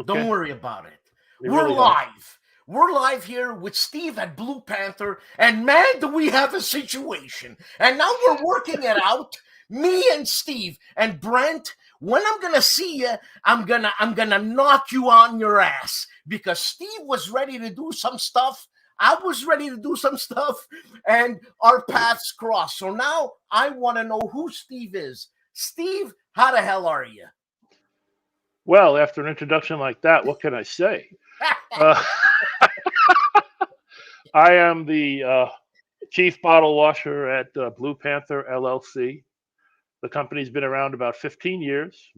Don't Okay. worry about it. They We're really are. live. We're live here with Steve at Blue Panther, and man, do we have a situation. And now we're working it out. Me and Steve and Brent. When I'm gonna see you, I'm gonna knock you on your ass because Steve was ready to do some stuff. I was ready to do some stuff, and our paths crossed. So now I want to know who Steve is. Steve, how the hell are you? Well, after an introduction like that, what can I say? Uh, I am the chief bottle washer at Blue Panther LLC. The company's been around about 15 years.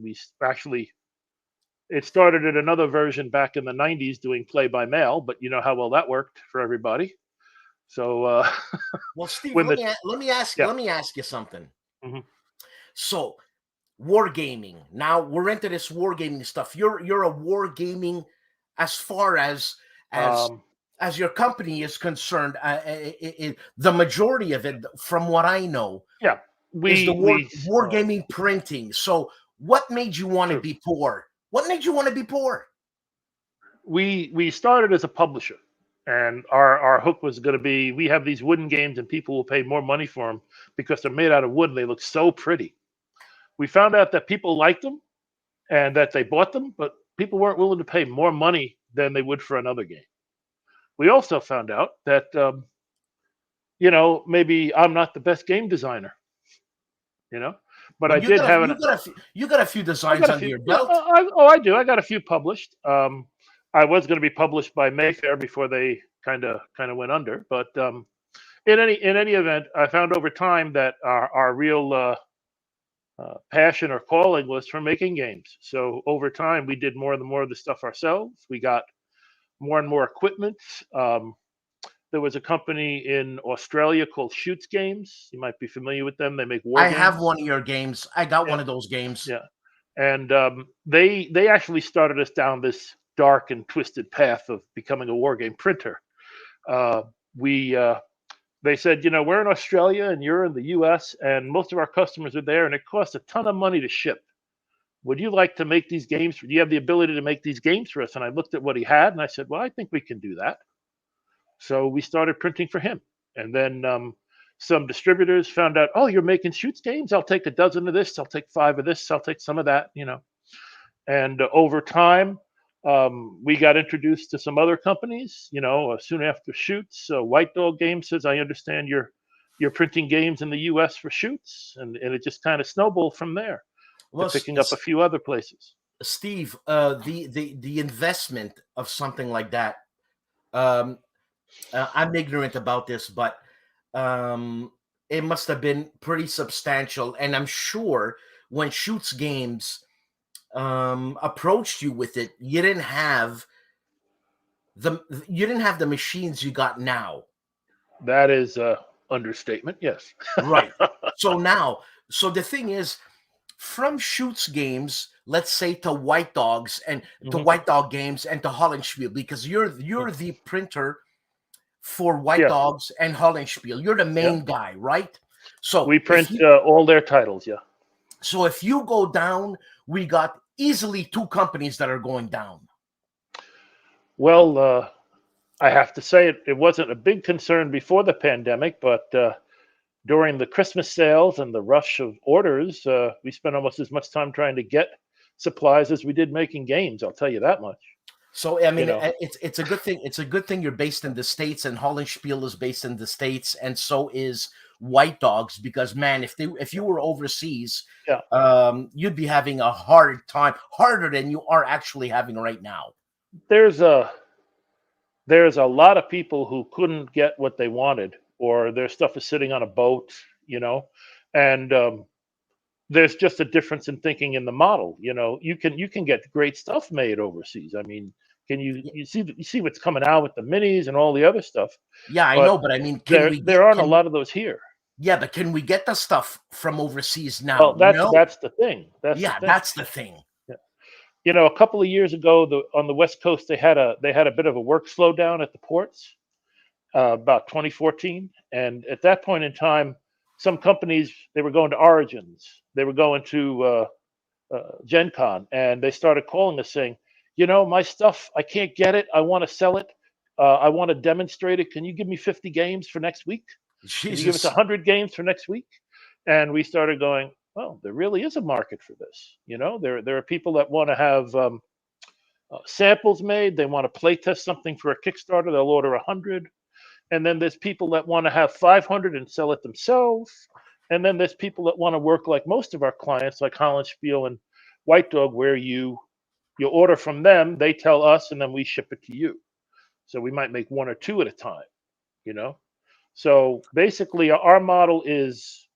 It started in another version back in the 90s doing play by mail, but you know how well that worked for everybody. So, well, Steve, when let the me ask yeah, let me ask you something. mhm. So, wargaming. Now we're into this wargaming stuff. You're a wargaming as far as Um, as your company is concerned. The majority of it, from what I know, yeah, is the we wargaming printing. So, what made you want to true. be poor? What made you want to be poor? We started as a publisher, and our hook was going to be we have these wooden games, and people will pay more money for them because they're made out of wood and they look so pretty. We found out that people liked them and that they bought them, but people weren't willing to pay more money than they would for another game. We also found out that maybe I'm not the best game designer, you know, but But I did have you got a few I designs got a under few. your Yeah, belt. I do. I got a few published. I was going to be published by Mayfair before they kind of went under, but in any event, I found over time that our real passion or calling was for making games. So over time, we did more and more of the stuff ourselves. We got more and more equipment. Um, there was a company in Australia called Shoots Games. You might be familiar with them. They make war I have games. one of your games. I got Yeah, one of those games. yeah. And they actually started us down this dark and twisted path of becoming a war game printer. Uh, we They said, we're in Australia and you're in the U.S. and most of our customers are there, and it costs a ton of money to ship. Would you like to make these games? Do you have the ability to make these games for us? And I looked at what he had and I said, well, I think we can do that. So we started printing for him. And then some distributors found out, oh, you're making Shoots games? I'll take a dozen of this. I'll take 5 of this. I'll take some of that. And over time, we got introduced to some other companies. Soon after Shoots, White Dog Games says, I understand you're printing games in the U.S. for Shoots. And it just kind of snowballed from there to Well, picking up a few other places. Steve, the investment of something like that. Um, I'm ignorant about this, but um, it must have been pretty substantial. And I'm sure when Shoots Games approached you with it, you didn't have the machines you got now. That is understatement. Yes. Right. So the thing is, from Shoots Games, let's say to White Dogs and to Mhm. White Dog Games and to HOLLANDSPIELE, because you're the printer for White Yeah. Dogs and HOLLANDSPIELE. You're the Yeah. main guy, right? So We print all their titles. Yeah. if you go down, we got easily 2 companies that are going down. Well, I have to say it wasn't a big concern before the pandemic, but during the Christmas sales and the rush of orders, we spent almost as much time trying to get supplies as we did making games. I'll tell you that much. So I mean, You know, it's a good thing. It's a good thing you're based in the States, and HOLLANDSPIELE is based in the States, and so is White Dogs. Because man, if you were overseas, yeah. you'd be having a hard time, harder than you are actually having right now. There's a lot of people who couldn't get what they wanted, or their stuff is sitting on a boat. And there's just a difference in thinking in the model. You can get great stuff made overseas. I mean, can you see what's coming out with the minis and all the other stuff? Yeah, I But know, but I mean, there aren't a lot of those here. Yeah, but can we get the stuff from overseas now? Well, that's No. that's the thing. That's the Yeah, thing. that's the thing. Yeah. A couple of years ago, on the West Coast, they had a bit of a work slowdown at the ports, about 2014, and at that point in time, some companies they were going to Origins, they were going to Gen Con, and they started calling us saying, you know, my stuff, I can't get it. I want to sell it. I want to demonstrate it. Can you give me 50 games for next week? Can you give us Jesus. 100 games for next week? And we started going, oh, there really is a market for this. You know, there are people that want to have samples made. They want to play test something for a Kickstarter. They'll order 100. And then there's people that want to have 500 and sell it themselves. And then there's people that want to work like most of our clients, like HOLLANDSPIELE and White Dog, where you order from them, they tell us, and then we ship it to you. So we might make one or two at a time, you know? So basically our model is,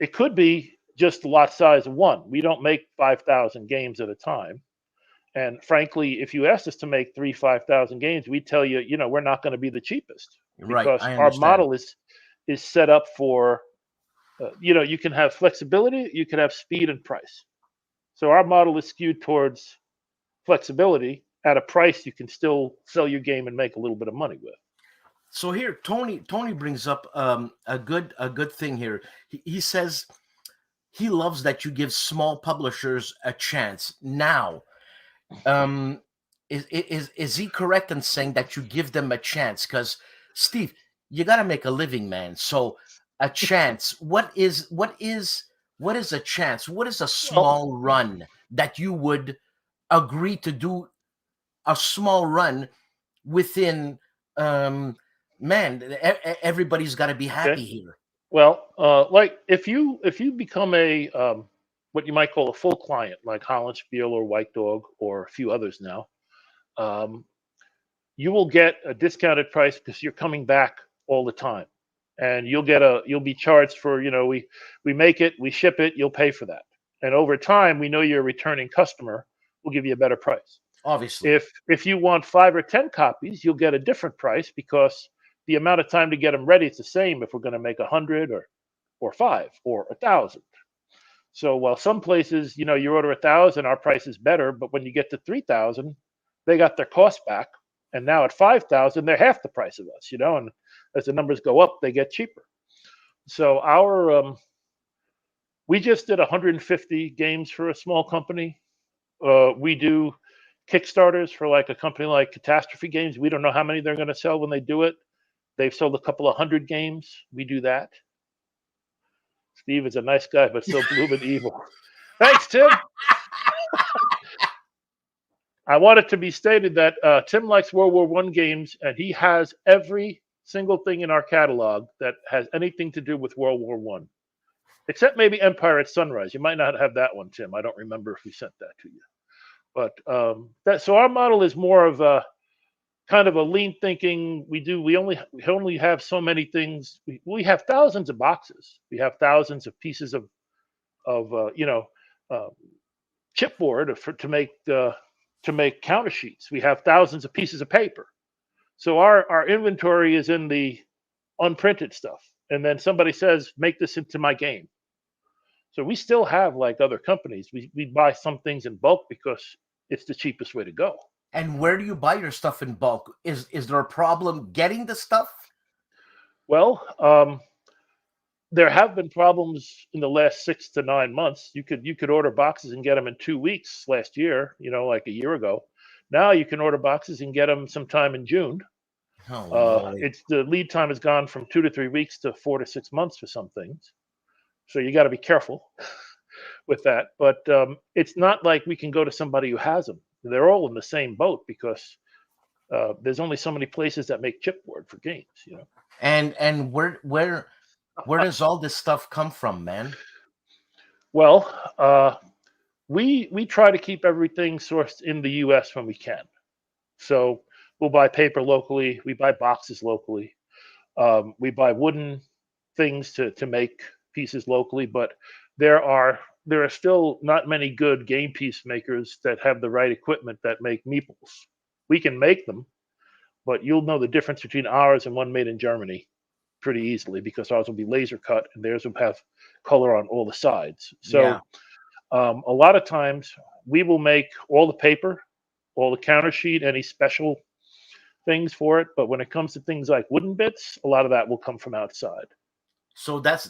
it could be just the lot size of one. We don't make 5,000 games at a time. And frankly, if you asked us to make 5,000 games, we tell you, you know, we're not going to be the cheapest, Right, because I our understand. model is set up for, you know, you can have flexibility, you can have speed and price. So our model is skewed towards flexibility at a price you can still sell your game and make a little bit of money with. So here, Tony brings up a good thing here. He says he loves that you give small publishers a chance. Now, is he correct in saying that you give them a chance? Because Steve, you got to make a living, man. So a chance. What is a chance? What is a small run that you would agree to do? A small run within. Man, everybody's got to be happy here. Well, like if you become a what you might call a full client, like HOLLANDSPIELE or White Dog or a few others now, you will get a discounted price because you're coming back all the time, and you'll be charged for, you know, we make it, we ship it, you'll pay for that, and over time we know you're a returning customer, we'll give you a better price. Obviously, if you want 5 or 10 copies, you'll get a different price, because the amount of time to get them ready is the same if we're going to make 100 or 5 or 1,000. So while some places, you know, you order 1,000, our price is better, but when you get to 3,000, they got their cost back, and now at 5,000, they're half the price of us, you know. And as the numbers go up, they get cheaper. So our we just did 150 games for a small company. We do Kickstarters for like a company like Catastrophe Games. We don't know how many they're going to sell when they do it. They've sold a couple of 100 games. We do that. Steve is a nice guy, but still blooming evil. Thanks, Tim. I want it to be stated that Tim likes World War I games, and he has every single thing in our catalog that has anything to do with World War I, except maybe Empire at Sunrise. You might not have that one, Tim. I don't remember if we sent that to you. But so our model is more of a kind of a lean thinking. We only have so many things. We have thousands of boxes. We have thousands of pieces of chipboard to make counter sheets. We have thousands of pieces of paper. So our inventory is in the unprinted stuff. And then somebody says, make this into my game. So we still have, like other companies, we buy some things in bulk because it's the cheapest way to go. And where do you buy your stuff in bulk? Is there a problem getting the stuff? Well, there have been problems in the last 6 to 9 months. You could order boxes and get them in 2 weeks last year, you know, like a year ago. Now you can order boxes and get them sometime in June. It's the lead time has gone from 2 to 3 weeks to 4 to 6 months for some things. So you got to be careful with that. But it's not like we can go to somebody who has them. They're all in the same boat, because there's only so many places that make chipboard for games, you know. And where does all this stuff come from, man? Well, we try to keep everything sourced in the U.S. when we can. So we'll buy paper locally. We buy boxes locally. We buy wooden things to make pieces locally. But there are still not many good game piece makers that have the right equipment that make meeples. We can make them, but you'll know the difference between ours and one made in Germany pretty easily, because ours will be laser cut and theirs will have color on all the sides. So Yeah. A lot of times we will make all the paper, all the counter sheet, any special things for it. But when it comes to things like wooden bits, a lot of that will come from outside. So that's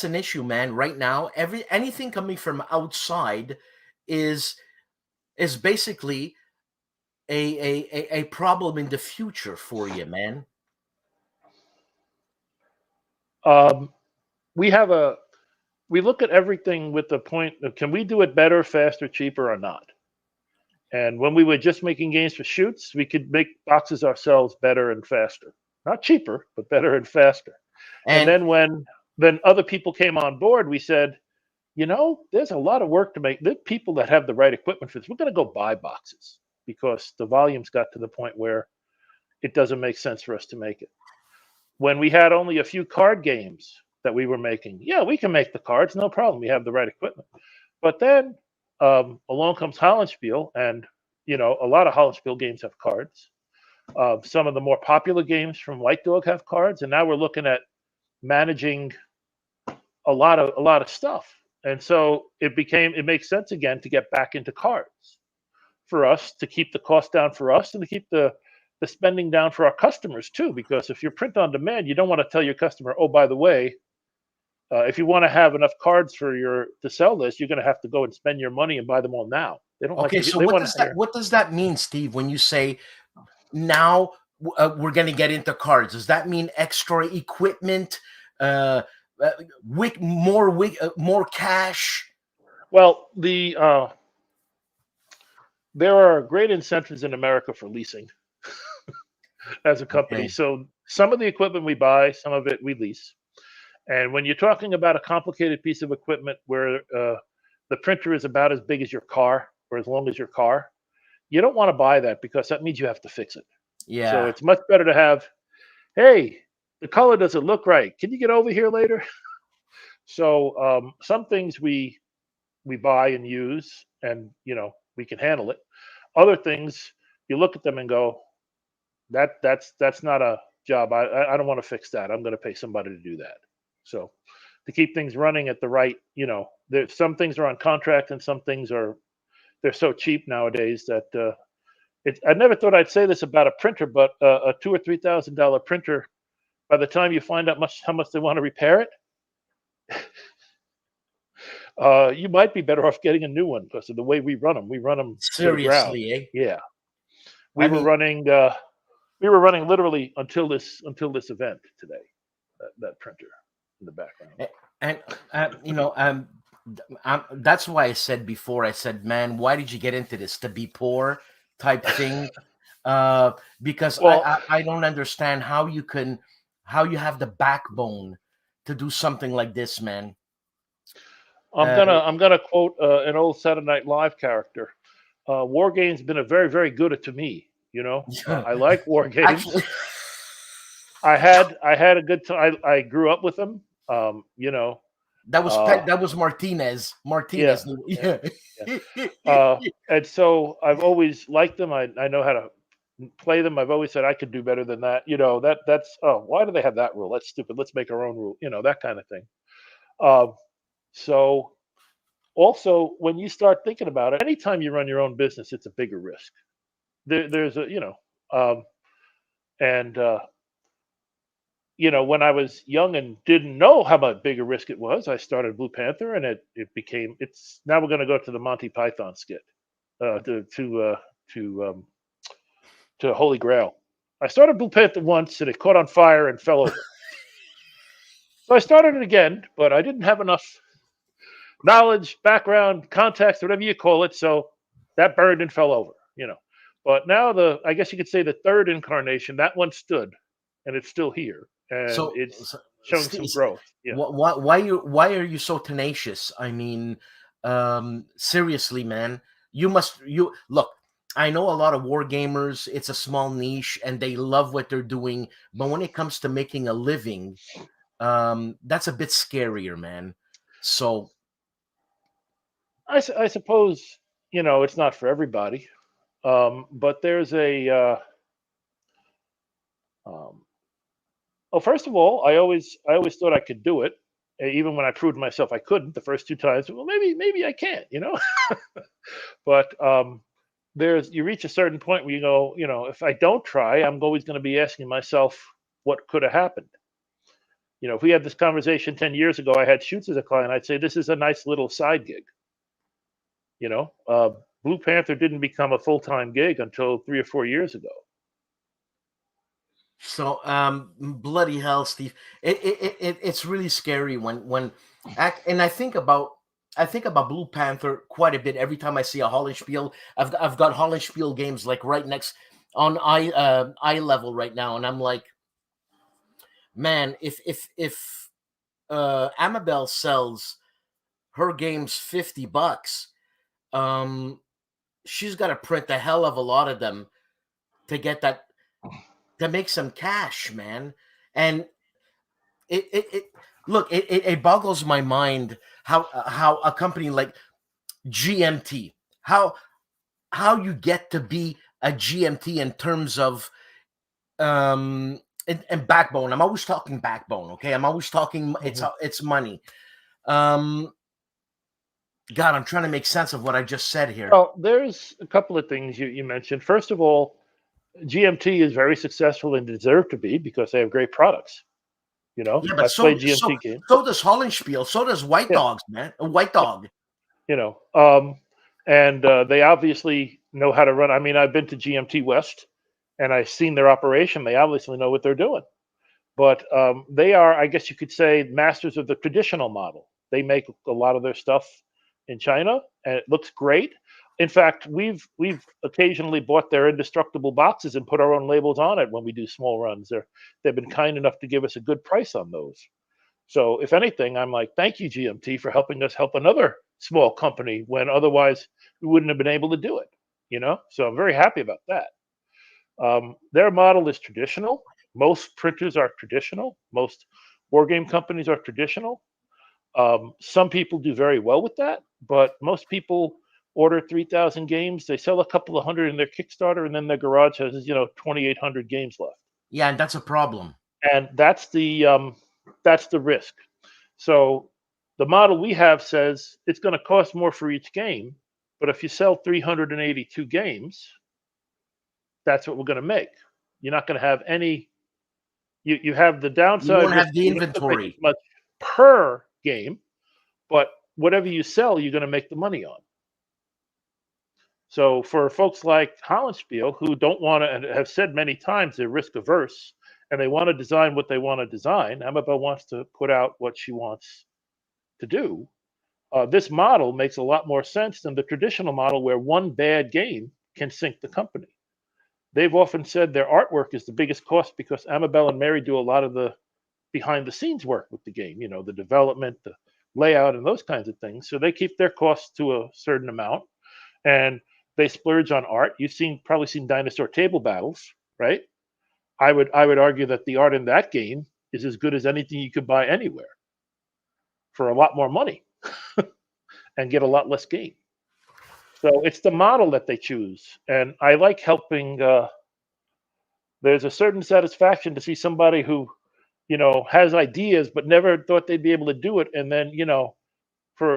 an issue, man. Right now, anything coming from outside is is basically a problem in the future for you, man. We look at everything with the point of, can we do it better, faster, cheaper, or not? And when we were just making games for shoots, we could make boxes ourselves better and faster. Not cheaper, but better and faster. And then when other people came on board, we said, there's a lot of work to make. The people that have the right equipment for this, we're going to go buy boxes because the volumes got to the point where it doesn't make sense for us to make it. When we had only a few card games that we were making, yeah, we can make the cards, no problem. We have the right equipment. But then along comes HOLLANDSPIELE, and a lot of HOLLANDSPIELE games have cards. Some of the more popular games from White Dog have cards, and now we're looking at managing a lot of stuff. And so it makes sense again to get back into cards for us, to keep the cost down for us and to keep the spending down for our customers too. Because if you're print on demand, you don't want to tell your customer, oh, by the way, if you want to have enough cards to sell this, you're going to have to go and spend your money and buy them all now. They don't Okay, so what does that mean, Steve, when you say now we're going to get into cards? Does that mean extra equipment, more cash? Well, there are great incentives in America for leasing as a company. Okay. So some of the equipment we buy, some of it we lease. And when you're talking about a complicated piece of equipment where the printer is about as big as your car or as long as your car, you don't want to buy that because that means you have to fix it. Yeah. So it's much better to have, hey, the color doesn't look right. Can you get over here later? So some things we buy and use, and we can handle it. Other things, you look at them and go, that's not a job. I don't want to fix that. I'm going to pay somebody to do that. So to keep things running at the right, some things are on contract and some things they're so cheap nowadays that I never thought I'd say this about a printer, but a $2,000 or $3,000 printer, by the time you find out how much they want to repair it, you might be better off getting a new one because of the way we run them. We run them seriously, to the ground. Yeah, we were running literally until this event today. That printer in the background. And that's why I said before. I said, man, why did you get into this? To be poor type thing? Because I don't understand how you have the backbone to do something like this, man. I'm gonna quote an old Saturday Night Live character. Wargame's been a very, very good to me. I like Wargames. Actually, I had a good time. I grew up with them. That was Martinez. Yeah. And so I've always liked them. I know how to play them. I've always said I could do better than that. That's why do they have that rule? That's stupid. Let's make our own rule. That kind of thing. So also when you start thinking about it, anytime you run your own business, it's a bigger risk. There's a when I was young and didn't know how much bigger risk it was, I started Blue Panther, and it's now we're going to go to the Monty Python skit, to Holy Grail. I started Blue Panther once, and it caught on fire and fell over. So I started it again, but I didn't have enough knowledge, background, context, whatever you call it. So that burned and fell over, But now I guess you could say the third incarnation, that one stood, and it's still here. And so it's showing some growth. Yeah. Why are you so tenacious? I mean, seriously, man, you look. I know a lot of war gamers. It's a small niche, and they love what they're doing. But when it comes to making a living, that's a bit scarier, man. So, I suppose it's not for everybody, but there's a. Well, first of all, I always thought I could do it, even when I proved myself I couldn't the first two times. Well, maybe I can't, But you reach a certain point where you go, if I don't try, I'm always going to be asking myself what could have happened. If we had this conversation 10 years ago, I had Shoots as a client, I'd say this is a nice little side gig. Blue Panther didn't become a full-time gig until 3 or 4 years ago. So, bloody hell, Steve! It's really scary and I think about Blue Panther quite a bit every time I see a Hollandspiele. I've got Hollandspiele games like right next on eye level right now, and I'm like, man, if Amabel sells her games $50, she's got to print a hell of a lot of them to get that, to make some cash, man. And it boggles my mind how a company like GMT, how you get to be a GMT in terms of and backbone. I'm always talking backbone, okay? I'm always talking it's money. God, I'm trying to make sense of what I just said here. Well, there's a couple of things you mentioned. First of all, GMT is very successful and deserve to be because they have great products. You know, Yeah, but I've played GMT games. So does Hollandspiele. So does White Dogs, man. A White Dog. You know, and they obviously know how to run. I mean, I've been to GMT West, and I've seen their operation. They obviously know what they're doing. But they are, I guess you could say, masters of the traditional model. They make a lot of their stuff in China, and it looks great. In fact, we've occasionally bought their indestructible boxes and put our own labels on it when we do small runs. They've been kind enough to give us a good price on those. So if anything, I'm like, thank you, GMT, for helping us help another small company when otherwise we wouldn't have been able to do it. You know, so I'm very happy about that. Their model is traditional. Most printers are traditional. Most wargame companies are traditional. Some people do very well with that, but most people order 3,000 games. They sell a couple of hundred in their Kickstarter, and then their garage has 2,800 games left. Yeah, and that's a problem. And that's the risk. So the model we have says it's going to cost more for each game, but if you sell 382 games, that's what we're going to make. You're not going to have any. You have the downside. You won't have the inventory much per game, but whatever you sell, you're going to make the money on. So for folks like Hollandspiele who don't want to, and have said many times they're risk averse, and they want to design what they want to design, Amabel wants to put out what she wants to do. This model makes a lot more sense than the traditional model where one bad game can sink the company. They've often said their artwork is the biggest cost because Amabel and Mary do a lot of the behind the scenes work with the game, the development, the layout, and those kinds of things. So they keep their costs to a certain amount, and they splurge on art. You've probably seen Dinosaur Table Battles, right? I would argue that the art in that game is as good as anything you could buy anywhere for a lot more money and get a lot less game. So it's the model that they choose, and I like helping. There's a certain satisfaction to see somebody who, has ideas but never thought they'd be able to do it, and then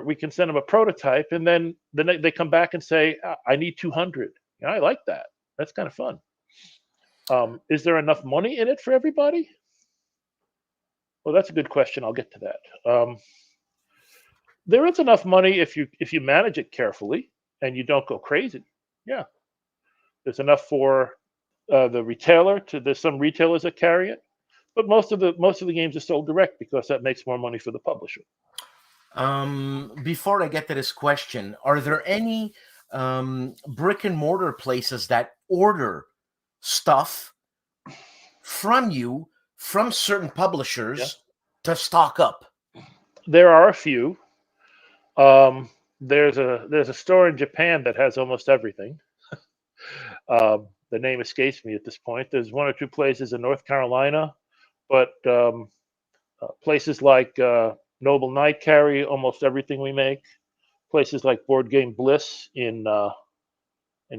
we can send them a prototype, and then they come back and say, "I need 200." I like that. That's kind of fun. Is there enough money in it for everybody? Well, that's a good question. I'll get to that. There is enough money if you manage it carefully and you don't go crazy. Yeah, there's enough for the retailer. There's some retailers that carry it, but most of the games are sold direct because that makes more money for the publisher. Before I get to this question, are there any brick and mortar places that order stuff from you, from certain publishers, to stock up? There are a few. There's a store in Japan that has almost everything. The name escapes me at this point. There's one or two places in North Carolina, but places like Noble Knight carry almost everything we make. Places like Board Game Bliss in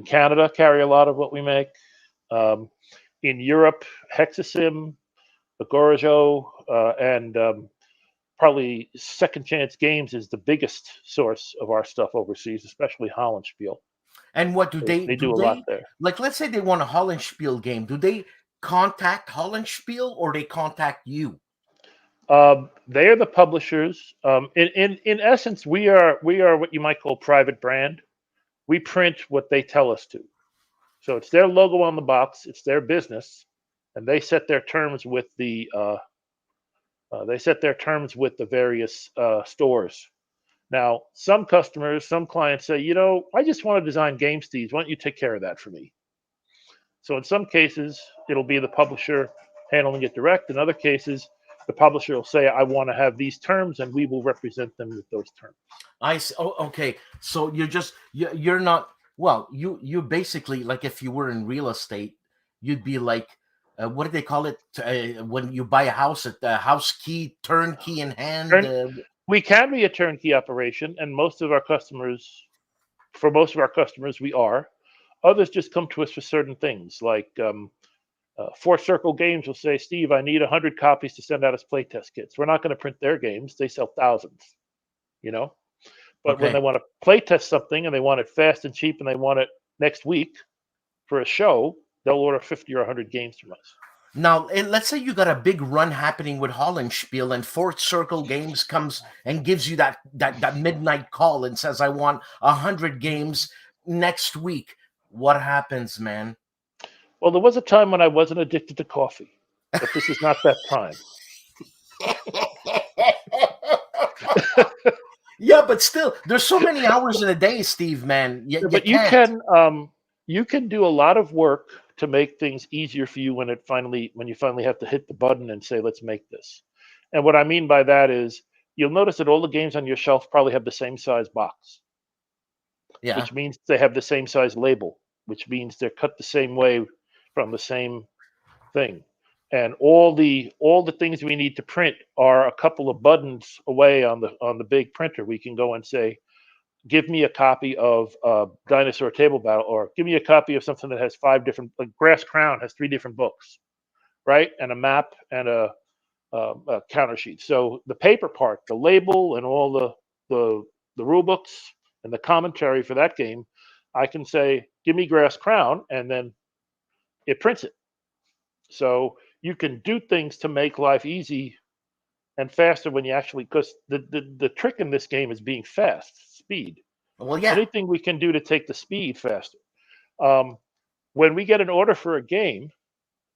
Canada carry a lot of what we make. In Europe, HEXES, CARROLL, and probably Second Chance Games is the biggest source of our stuff overseas, especially Hollandspiele. And what do they do a lot there? Like, let's say they want a Hollandspiele game. Do they contact Hollandspiele or they contact you? They are the publishers. In essence, we are what you might call private brand. We print what they tell us to. So it's their logo on the box. It's their business, and they set their terms with the various stores. Now, some customers, some clients say, I just want to design game Steves. Why don't you take care of that for me? So in some cases, it'll be the publisher handling it direct. In other cases, the publisher will say, I want to have these terms, and we will represent them with those terms. I see. Oh, okay. So you're not, well, you basically, like, if you were in real estate, you'd be like, what do they call it when you buy a house? At the house key, turnkey in hand. We can be a turnkey operation, and for most of our customers, we are. Others just come to us for certain things, like Four Circle Games will say, Steve, I need 100 copies to send out as playtest kits. We're not going to print their games. They sell thousands, But when they want to playtest something and they want it fast and cheap and they want it next week for a show, they'll order 50 or 100 games from us. Now, let's say you got a big run happening with HOLLANDSPIELE, and Fourth Circle Games comes and gives you that midnight call and says, I want 100 games next week. What happens, man? Well, there was a time when I wasn't addicted to coffee, but this is not that time. Yeah, but still, there's so many hours in a day, Steve, man. You can do a lot of work to make things easier for you when you finally have to hit the button and say, let's make this. And what I mean by that is you'll notice that all the games on your shelf probably have the same size box. Yeah. Which means they have the same size label, which means they're cut the same way from the same thing. And all the things we need to print are a couple of buttons away on the big printer. We can go and say, give me a copy of Dinosaur Table Battle, or give me a copy of something that has 5 different, like Brass Crown has 3 different books, right? And a map and a counter sheet. So the paper part, the label and all the rule books and the commentary for that game, I can say, give me Brass Crown, and then it prints it. So you can do things to make life easy and faster when you actually, because the trick in this game is being fast, speed. Well, yeah. Anything we can do to take the speed faster. When we get an order for a game,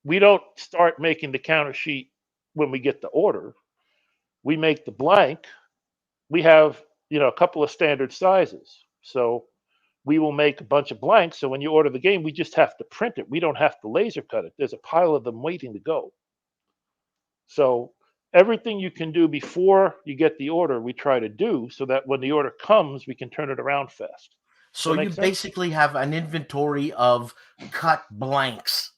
we don't start making the counter sheet when we get the order. We make the blank. We have, a couple of standard sizes. So we will make a bunch of blanks. So when you order the game, we just have to print it. We don't have to laser cut it. There's a pile of them waiting to go. So everything you can do before you get the order, we try to do so that when the order comes, we can turn it around fast. So you basically have an inventory of cut blanks.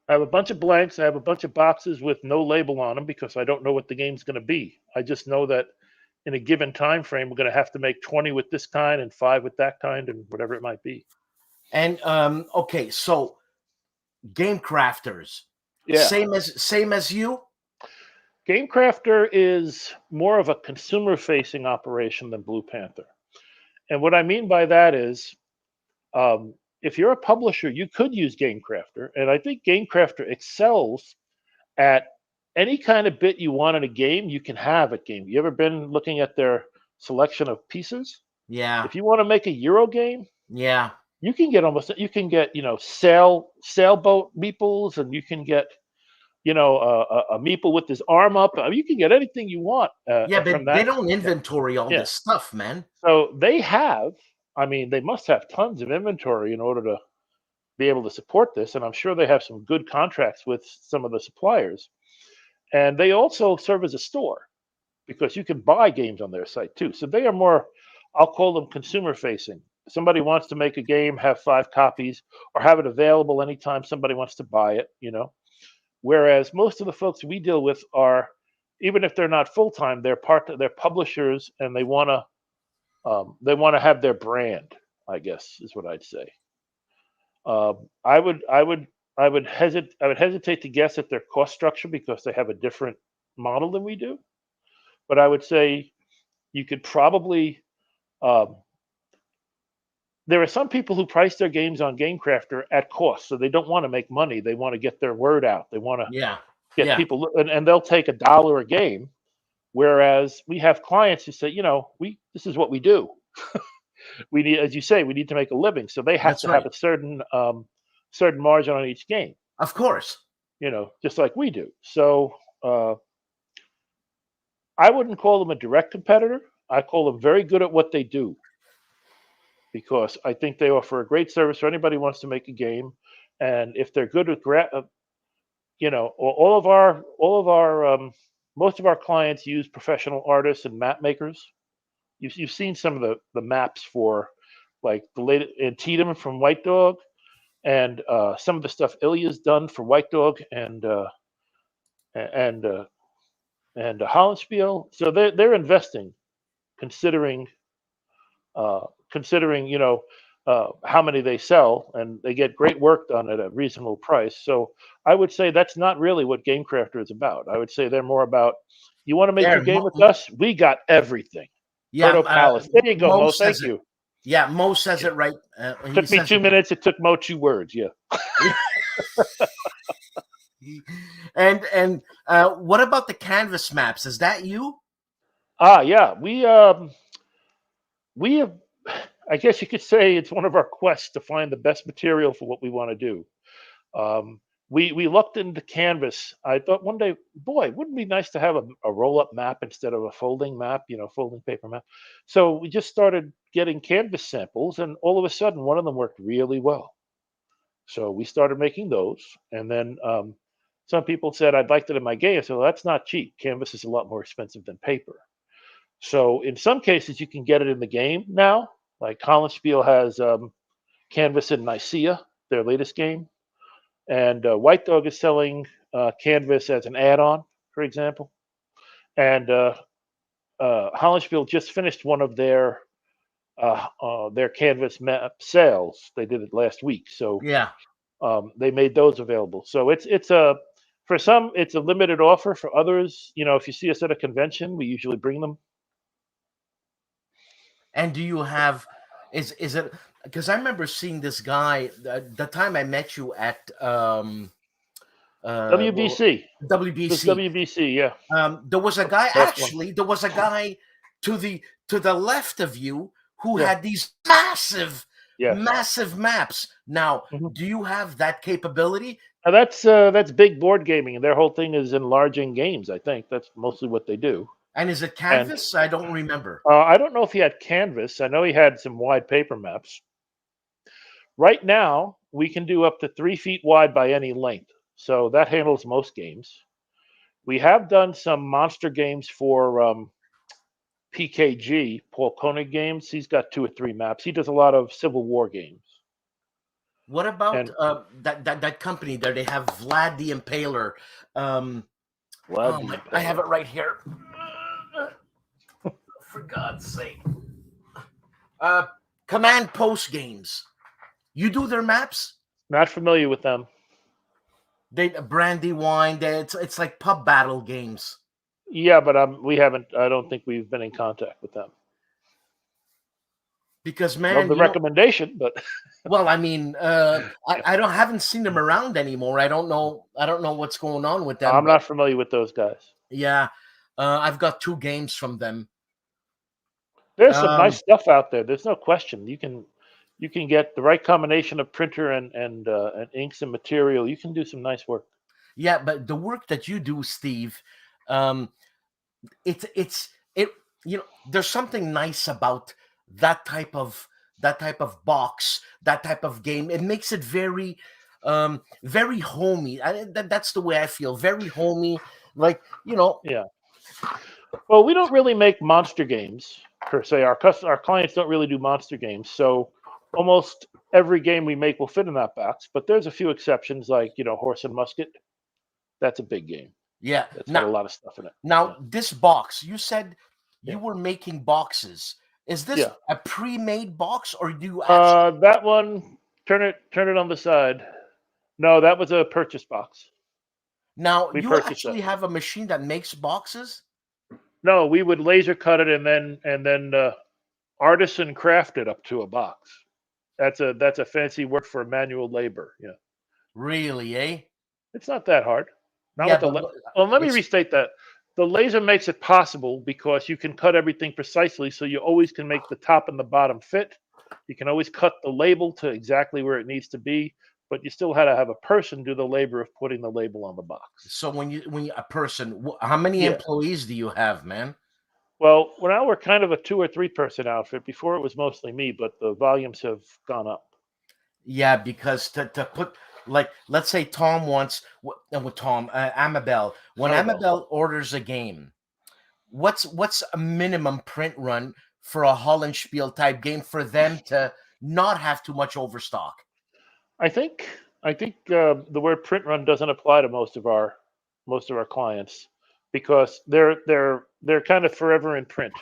I have a bunch of blanks. I have a bunch of boxes with no label on them because I don't know what the game's going to be. I just know that in a given time frame, we're going to have to make 20 with this kind and 5 with that kind and whatever it might be. And okay, so Gamecrafters, same as you. Gamecrafter is more of a consumer-facing operation than Blue Panther, and what I mean by that is, if you're a publisher, you could use Gamecrafter, and I think Gamecrafter excels at any kind of bit you want in a game, you can have at game. You ever been looking at their selection of pieces? Yeah. If you want to make a Euro game, yeah, you can get sailboat meeples, and you can get a meeple with his arm up. You can get anything you want. Yeah, but they don't inventory all this stuff, man. So they must have tons of inventory in order to be able to support this, and I'm sure they have some good contracts with some of the suppliers. And they also serve as a store because you can buy games on their site too. So they are more, I'll call them consumer facing. Somebody wants to make a game, have 5 copies, or have it available anytime somebody wants to buy it, Whereas most of the folks we deal with are, even if they're not full-time, they're publishers, and they want to have their brand, I guess is what I'd say. I would hesitate to guess at their cost structure because they have a different model than we do. But I would say you could probably, there are some people who price their games on Gamecrafter at cost. So they don't want to make money. They want to get their word out. They want to get people, and they'll take $1 a game. Whereas we have clients who say, this is what we do. we need, as you say, we need to make a living. So they have That's to have right. a certain margin on each game, Of course. just like we do. So I wouldn't call them a direct competitor. I call them very good at what they do, because I think they offer a great service for anybody who wants to make a game. And if they're good with most of our clients use professional artists and map makers. You've seen some of the maps for, like, the latest Antietam from White Dog, and some of the stuff Ilya's done for White Dog and and Hollandspiele. So they're investing, considering how many they sell, and they get great work done at a reasonable price. So I would say that's not really what Gamecrafter is about. I would say they're more about, you want to make your There, game with us? We got everything. yeah, Proto Palace. There you go, Mo Mo. says Thank it. you. Yeah, Mo says it right. He Took me says 2 it. minutes. It took Mo 2 words. Yeah. And what about the canvas maps? Is that you? Yeah. We have. I guess you could say it's one of our quests to find the best material for what we want to do. We looked into canvas. I thought one day, boy, wouldn't it be nice to have a roll-up map instead of a folding map, folding paper map. So we just started getting canvas samples, and all of a sudden, one of them worked really well. So we started making those, and then some people said, I'd like that in my game. So that's not cheap. Canvas is a lot more expensive than paper. So in some cases, you can get it in the game now. Like HOLLANDSPIELE has canvas in Nicaea, their latest game. And White Dog is selling canvas as an add-on, for example. And HOLLANDSPIELE just finished one of their canvas map sales. They did it last week, so Yeah. they made those available. So for some it's a limited offer. For others, if you see us at a convention, we usually bring them. And do you have? Is it? Because I remember seeing this guy the time I met you at WBC. This WBC. WBC, yeah. There was a guy. Last one. Actually, there was a guy to the left of you who Yeah. had these massive maps. Now, Mhm. do you have that capability? Now that's big board gaming, and their whole thing is enlarging games. I think that's mostly what they do. And is it canvas? I don't remember. I don't know if he had canvas. I know he had some wide paper maps. Right now, we can do up to 3 feet wide by any length, so that handles most games. We have done some monster games for PKG, Paul Koenig games. He's got 2 or 3 maps. He does a lot of Civil War games. What about that company there? They have Vlad the Impaler. I have it right here. For God's sake. Command Post Games. You do their maps? Not familiar with them. They Brandywine. It's like pub battle games. Yeah, but we haven't. I don't think we've been in contact with them. Because, man, love the recommendation, but well, I mean, haven't seen them around anymore. I don't know what's going on with them. I'm not familiar with those guys. Yeah, I've got 2 games from them. There's some nice stuff out there. There's no question. You can get the right combination of printer and inks and material. You can do some nice work. Yeah, but the work that you do, Steve, there's something nice about that type of box, that type of game. It makes it very very homey. That's the way I feel. Very homey, like, Yeah. Well, we don't really make monster games per se. Our clients don't really do monster games, so almost every game we make will fit in that box. But there's a few exceptions, like Horse and Musket. That's a big game. Yeah, it's got a lot of stuff in it. Now, this box, you said you were making boxes. Is this a pre-made box, or do you actually... that one, turn it on the side. No, that was a purchase box. Now, you actually have a machine that makes boxes? No, we would laser cut it and then artisan craft it up to a box. That's a fancy word for manual labor. Yeah. Really, eh? It's not that hard. Let me restate that. the laser makes it possible because you can cut everything precisely, so you always can make the top and the bottom fit. You can always cut the label to exactly where it needs to be, but you still had to have a person do the labor of putting the label on the box. So when you a person, how many Yeah. employees do you have, man? Well, now we're kind of a 2 or 3 person outfit. Before it was mostly me, but the volumes have gone up. Yeah, because to put, like, let's say Tom wants with Tom Amabel. When Amabel orders a game, what's a minimum print run for a Hollandspiele type game for them to not have too much overstock? I think the word print run doesn't apply to most of our clients because they're kind of forever in print.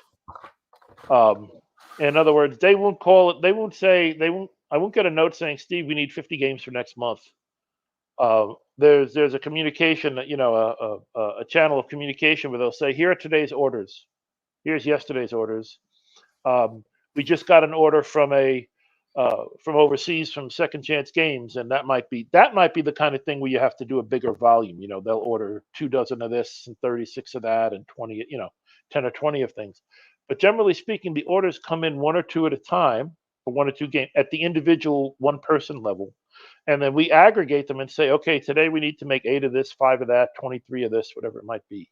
In other words, they won't call it. They won't say they won't. I won't get a note saying, "Steve, we need 50 games for next month." There's a communication, a channel of communication where they'll say, "Here are today's orders. Here's yesterday's orders. We just got an order from overseas from Second Chance Games, and that might be the kind of thing where you have to do a bigger volume. They'll order 2 dozen of this and 36 of that and 20, 10 or 20 of things. But generally speaking, the orders come in 1 or 2 at a time for 1 or 2 games at the individual one person level. And then we aggregate them and say, okay, today we need to make 8 of this, 5 of that, 23 of this, whatever it might be.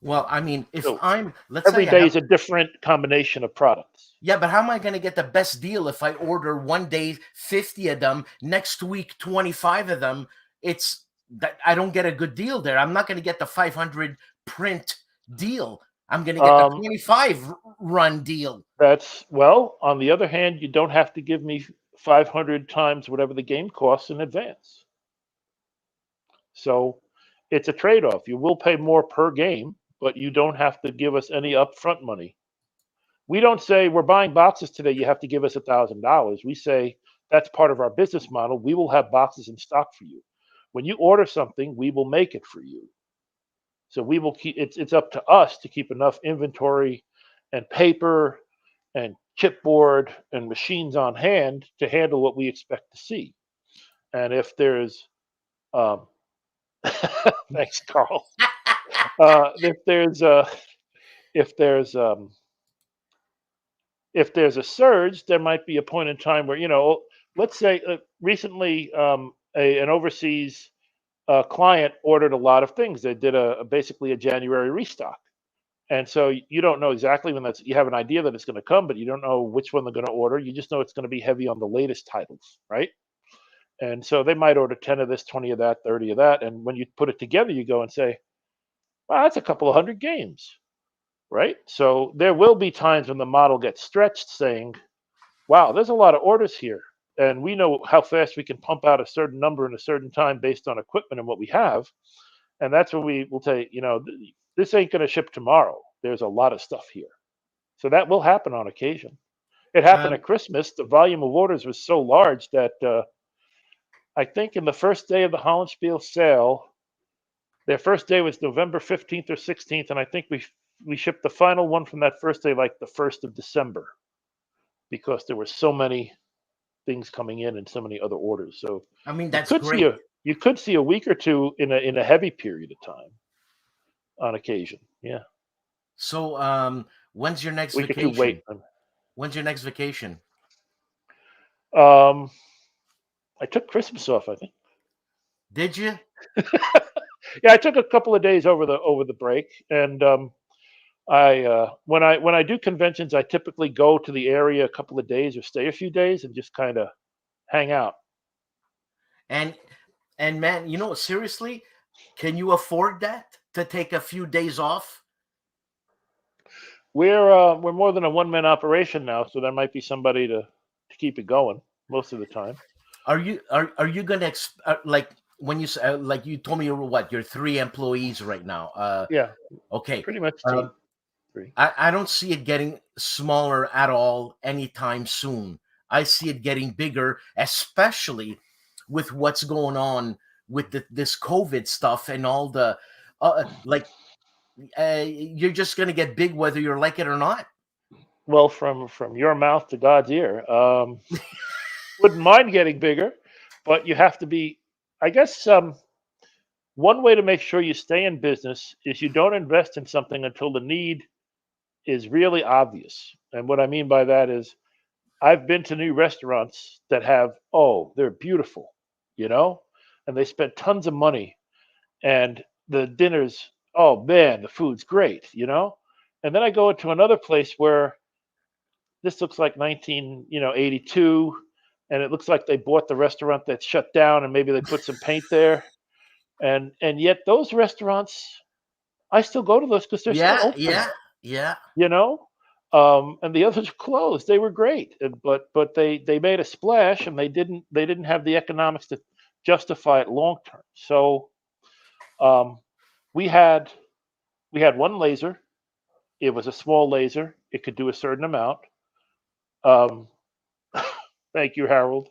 Well, I mean, if So let's every say day is a different combination of products. Yeah, but how am I going to get the best deal if I order one day 50 of them, next week 25 of them? It's that I don't get a good deal there. I'm not going to get the 500 print deal. I'm going to get the 25 run deal. On the other hand, you don't have to give me 500 times whatever the game costs in advance. So it's a trade-off. You will pay more per game, but you don't have to give us any upfront money. We don't say we're buying boxes today, you have to give us $1,000. We say that's part of our business model. We will have boxes in stock for you. When you order something, we will make it for you. So we will keep it's up to us to keep enough inventory and paper and chipboard and machines on hand to handle what we expect to see. And if there's thanks, Carl. If there's a surge, there might be a point in time where, let's say recently an overseas client ordered a lot of things. They did basically a January restock. And so you don't know exactly when you have an idea that it's going to come, but you don't know which one they're going to order. You just know it's going to be heavy on the latest titles, right? And so they might order 10 of this, 20 of that, 30 of that. And when you put it together, you go and say, wow, that's a couple of 100 games, right? So there will be times when the model gets stretched saying, wow, there's a lot of orders here. And we know how fast we can pump out a certain number in a certain time based on equipment and what we have. And that's when we will say, this ain't going to ship tomorrow. There's a lot of stuff here. So that will happen on occasion. It happened at Christmas. The volume of orders was so large that I think in the first day of the Hollandspiele sale, their first day was November 15th or 16th. And I think we shipped the final one from that first day like the 1st of December because there were so many things coming in and so many other orders. So I mean, that's great. You could see a week or two in a heavy period of time on occasion. Yeah. So when's your next vacation? Wait. When's your next vacation? I took Christmas off, I think. Did you? Yeah, I took a couple of days over the break, and when I do conventions, I typically go to the area a couple of days or stay a few days and just kind of hang out. And man, seriously, can you afford that to take a few days off? We're more than a one-man operation now, so there might be somebody to keep it going most of the time. Are you gonna like when you like you told me you're 3 employees right now? Yeah. Okay. Pretty much 3. I don't see it getting smaller at all anytime soon. I see it getting bigger, especially with what's going on with this COVID stuff and all the you're just going to get big whether you like it or not. Well, from your mouth to God's ear, wouldn't mind getting bigger, but you have to be, I guess, one way to make sure you stay in business is you don't invest in something until the need is really obvious. And what I mean by that is I've been to new restaurants that have, oh, they're beautiful, you know, and they spent tons of money, and the dinners, oh man, the food's great, you know. And then I go into another place where this looks like 1982, and it looks like they bought the restaurant that's shut down, and maybe they put some paint there, and yet those restaurants, I still go to those because they're still Yeah, open, yeah, yeah. you know. And the others closed. They were great, but they made a splash, and they didn't have the economics to justify it long term. So um, we had one laser. It was a small laser. It could do a certain amount. Um, thank you, Harold.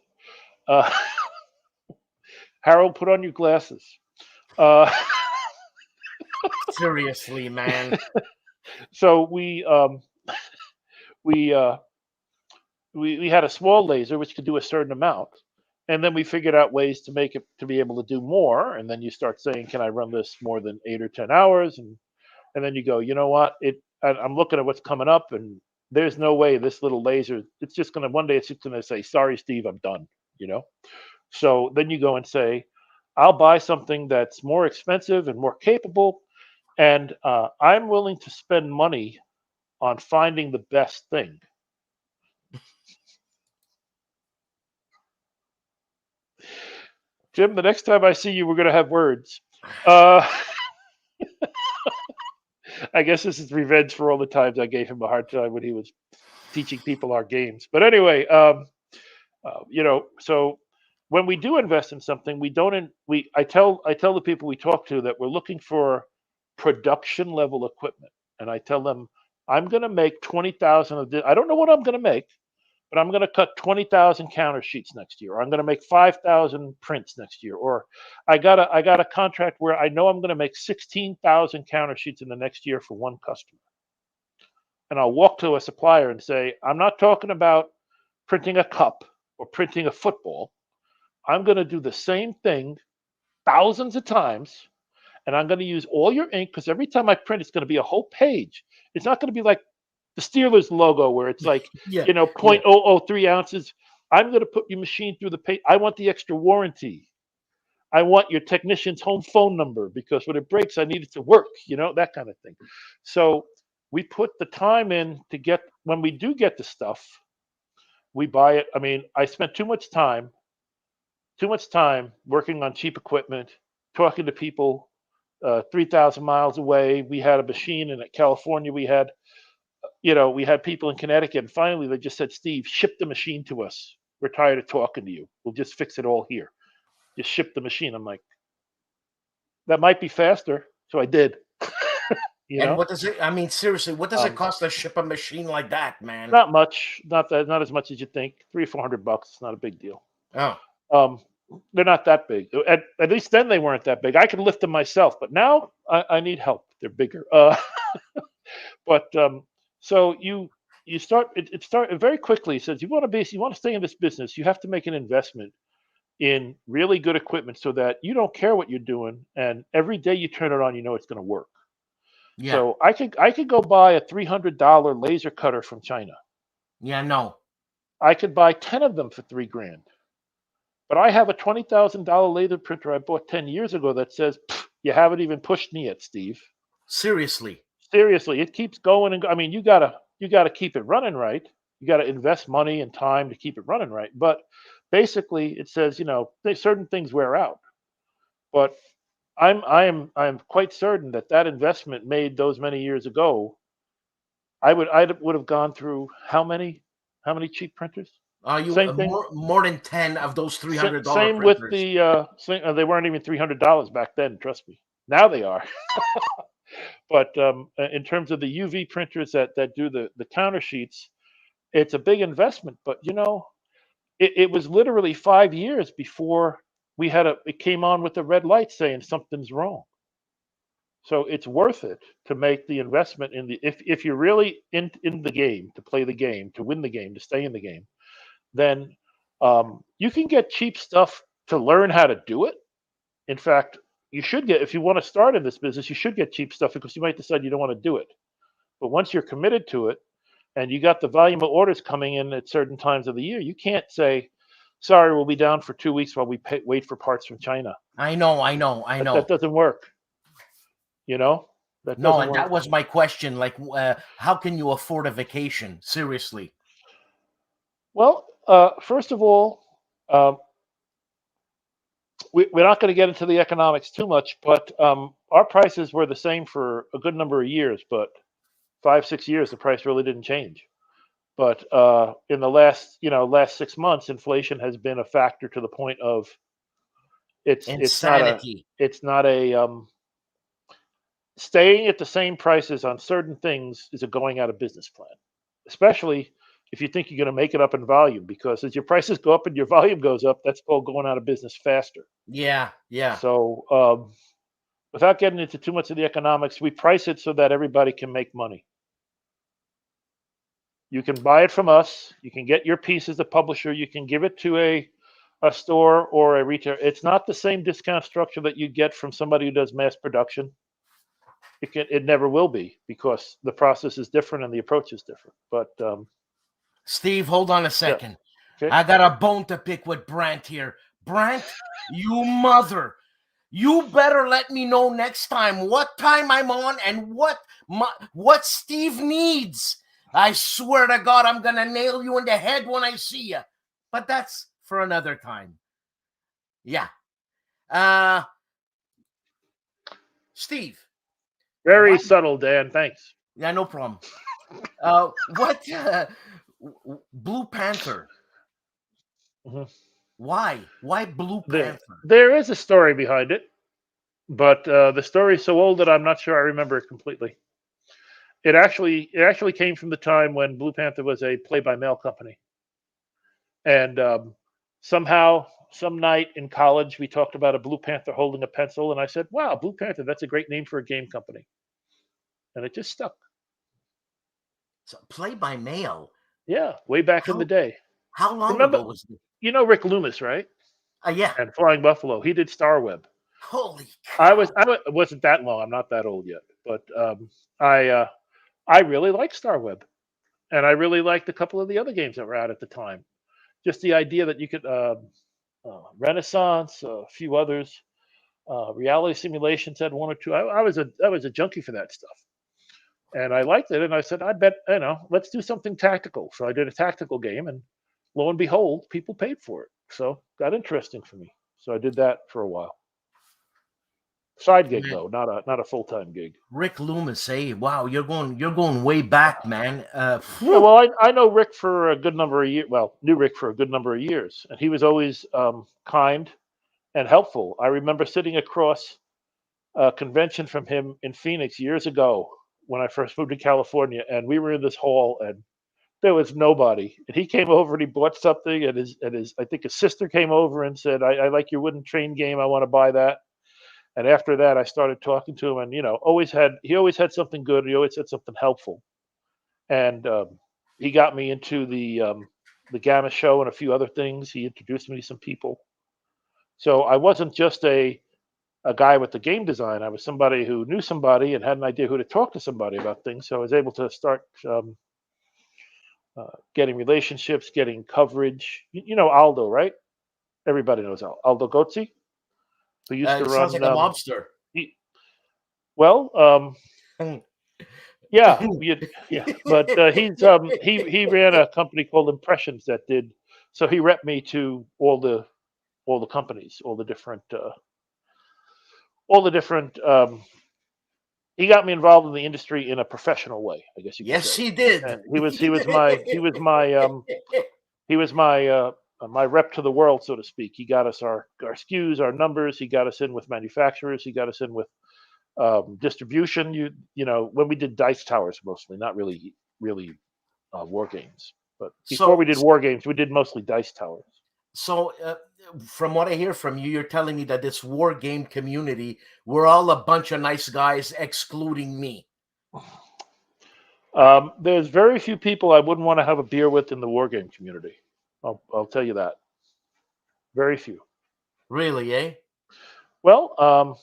Uh, Harold, put on your glasses. Uh, Seriously, man. so we we had a small laser which could do a certain amount, and then we figured out ways to make it to be able to do more. And then you start saying, "Can I run this more than 8 or 10 hours?" And then you go, you know what? I'm looking at what's coming up, and there's no way this little laser. It's just gonna one day. It's just gonna say, "Sorry, Steve, I'm done." You know. So then you go and say, "I'll buy something that's more expensive and more capable, and I'm willing to spend money on finding the best thing." Jim, the next time I see you, we're gonna have words. Uh, I guess this is revenge for all the times I gave him a hard time when he was teaching people our games. But anyway, you know, so when we do invest in something, we don't. I tell the people we talk to that we're looking for production level equipment, and I tell them I'm going to make 20,000 of this. I don't know what I'm going to make, but I'm going to cut 20,000 counter sheets next year, or I'm going to make 5,000 prints next year, or I got a contract where I know I'm going to make 16,000 counter sheets in the next year for one customer. And I'll walk to a supplier and say, I'm not talking about printing a cup or printing a football. I'm going to do the same thing thousands of times, and I'm going to use all your ink because every time I print, it's going to be a whole page. It's not going to be like the Steelers logo where it's like, Yeah, you know, yeah. 0.003 ounces. I'm going to put your machine through the page. I want the extra warranty. I want your technician's home phone number because when it breaks, I need it to work, you know, that kind of thing. So we put the time in to get, when we do get the stuff, we buy it. I mean, I spent too much time working on cheap equipment, talking to people 3,000 miles away. We had a machine in California. We had, you know, we had people in Connecticut. And finally, they just said, Steve, ship the machine to us. We're tired of talking to you. We'll just fix it all here. Just ship the machine. I'm like, that might be faster. So I did, you And know, what does it? I mean, seriously, what does it um, cost to ship a machine like that, man? not much, not as much as you think. 300 or 400 bucks. It's not a big deal. Oh, Um, they're not that big. At least then they weren't that big. I could lift them myself, but now I need help. They're bigger. But so you start it start very quickly. It says you want to stay in this business. You have to make an investment in really good equipment so that you don't care what you're doing, and every day you turn it on, you know it's going to work. yeah, So I could go buy a $300 laser cutter from China. yeah. No, I could buy 10 of them for 3 grand. But I have a $20,000 laser printer I bought 10 years ago that says, you haven't even pushed me yet, Steve. seriously. Seriously, it keeps going and I mean, you gotta keep it running right. You gotta invest money and time to keep it running right. But basically, it says, you know, certain things wear out. But I'm quite certain that that investment made those many years ago, I would have gone through how many cheap printers? You Same thing. more than 10 of those $300 Same with printers. the they weren't even $300 back then. Trust me. Now they are. But in terms of the UV printers that do the counter sheets, it's a big investment. But you know, it was literally 5 years before it came on with the red light saying something's wrong. So it's worth it to make the investment in the if you're really in the game, to play the game, to win the game, to stay in the game, then you can get cheap stuff to learn how to do it. In fact, you should get, if you want to start in this business, you should get cheap stuff because you might decide you don't want to do it. But once you're committed to it and you got the volume of orders coming in at certain times of the year, you can't say, sorry, we'll be down for 2 weeks while we wait for parts from China. I know. That doesn't work. You know, that No, doesn't and work. that was my question. Like, how can you afford a vacation? Seriously. Well, first of all, we're not going to get into the economics too much, but our prices were the same for a good number of years, but 5-6 years, the price really didn't change. But in the last 6 months, inflation has been a factor to the point of it's Insanity. not a staying at the same prices on certain things is a going out of business plan, especially if you think you're going to make it up in volume, because as your prices go up and your volume goes up, that's called going out of business faster. Yeah. So without getting into too much of the economics, we price it so that everybody can make money. You can buy it from us. You can get your piece as a publisher. You can give it to a store or a retailer. It's not the same discount structure that you get from somebody who does mass production. It never will be, because the process is different and the approach is different. But Steve, hold on a second. Okay. I got a bone to pick with Brant here. Brant, you mother. You better let me know next time what time I'm on and what Steve needs. I swear to God, I'm going to nail you in the head when I see you. But that's for another time. Yeah. Steve. Very subtle, Dan. Thanks. Yeah, no problem. Blue Panther? Mm-hmm. Why Blue Panther? There is a story behind it, but the story is so old that I'm not sure I remember it completely. It actually came from the time when Blue Panther was a play-by-mail company, and somehow, some night in college, we talked about a Blue Panther holding a pencil, and I said, "Wow, Blue Panther, that's a great name for a game company," and it just stuck. So play-by-mail? Yeah, way back in the day. How long ago was it? You know Rick Loomis, right? Yeah. And Flying Buffalo. He did Star Web. Holy cow. I wasn't that long. I'm not that old yet, but I really liked Star Web, and I really liked a couple of the other games that were out at the time. Just the idea that you could Renaissance, a few others, Reality Simulations had one or two. I was a junkie for that stuff, and I liked it. And I said, I bet let's do something tactical. So I did a tactical game, and lo and behold, people paid for it. So got interesting for me. So I did that for a while. Side gig though, not a full-time gig. Rick Loomis, hey, wow, you're going way back, man. Yeah, well, I know Rick for a good number of years. Well, knew Rick for a good number of years, and he was always kind and helpful. I remember sitting across a convention from him in Phoenix years ago when I first moved to California, and we were in this hall, and there was nobody. And he came over and he bought something, and his I think his sister came over and said, I like your wooden train game. I want to buy that. And after that, I started talking to him, and he always had something good. He always had something helpful, and he got me into the Gamma show and a few other things. He introduced me to some people, so I wasn't just a guy with the game design. I was somebody who knew somebody and had an idea who to talk to somebody about things. So I was able to start getting relationships, getting coverage. You know Aldo, right? Everybody knows Aldo Gozzi, who used to run. Sounds like a mobster. Yeah, but he ran a company called Impressions that did. So he repped me to all the companies, all the different. He got me involved in the industry in a professional way, I guess you could say. Yes, he did. And he was my rep to the world, so to speak. He got us our SKUs, our numbers. He got us in with manufacturers. He got us in with distribution. You know, when we did dice towers mostly, not really war games. But before we did war games, we did mostly dice towers. So, from what I hear from you, you're telling me that this war game community, we're all a bunch of nice guys, excluding me. There's very few people I wouldn't want to have a beer with in the war game community. I'll tell you that. Very few. Really, eh? Well,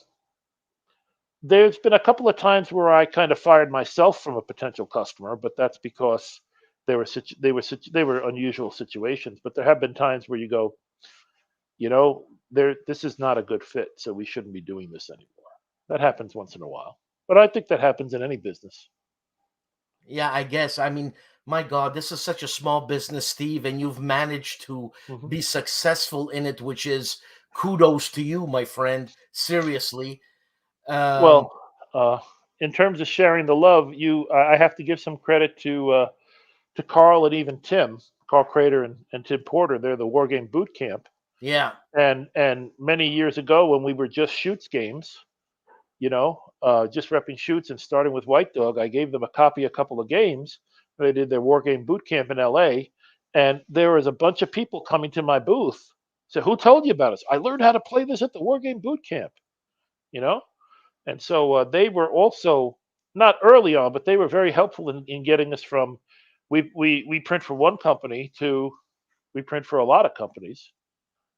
there's been a couple of times where I kind of fired myself from a potential customer, but that's because they were unusual situations. But there have been times where you go, this is not a good fit, so we shouldn't be doing this anymore. That happens once in a while, but I think that happens in any business. Yeah, I guess. I mean, my God, this is such a small business, Steve, and you've managed to be successful in it, which is kudos to you, my friend. Seriously. Um, Well, in terms of sharing the love, I have to give some credit to Carl and even Tim, Carl Crater and Tim Porter. They're the Wargame Boot Camp. yeah. And many years ago, when we were just shoots games, just repping shoots and starting with White Dog, I gave them a couple of games. They did their Wargame Boot Camp in LA, and there was a bunch of people coming to my booth. So, who told you about us? I learned how to play this at the Wargame Boot Camp. You know, and so they were also not early on, but they were very helpful in getting us from we print for one company to we print for a lot of companies.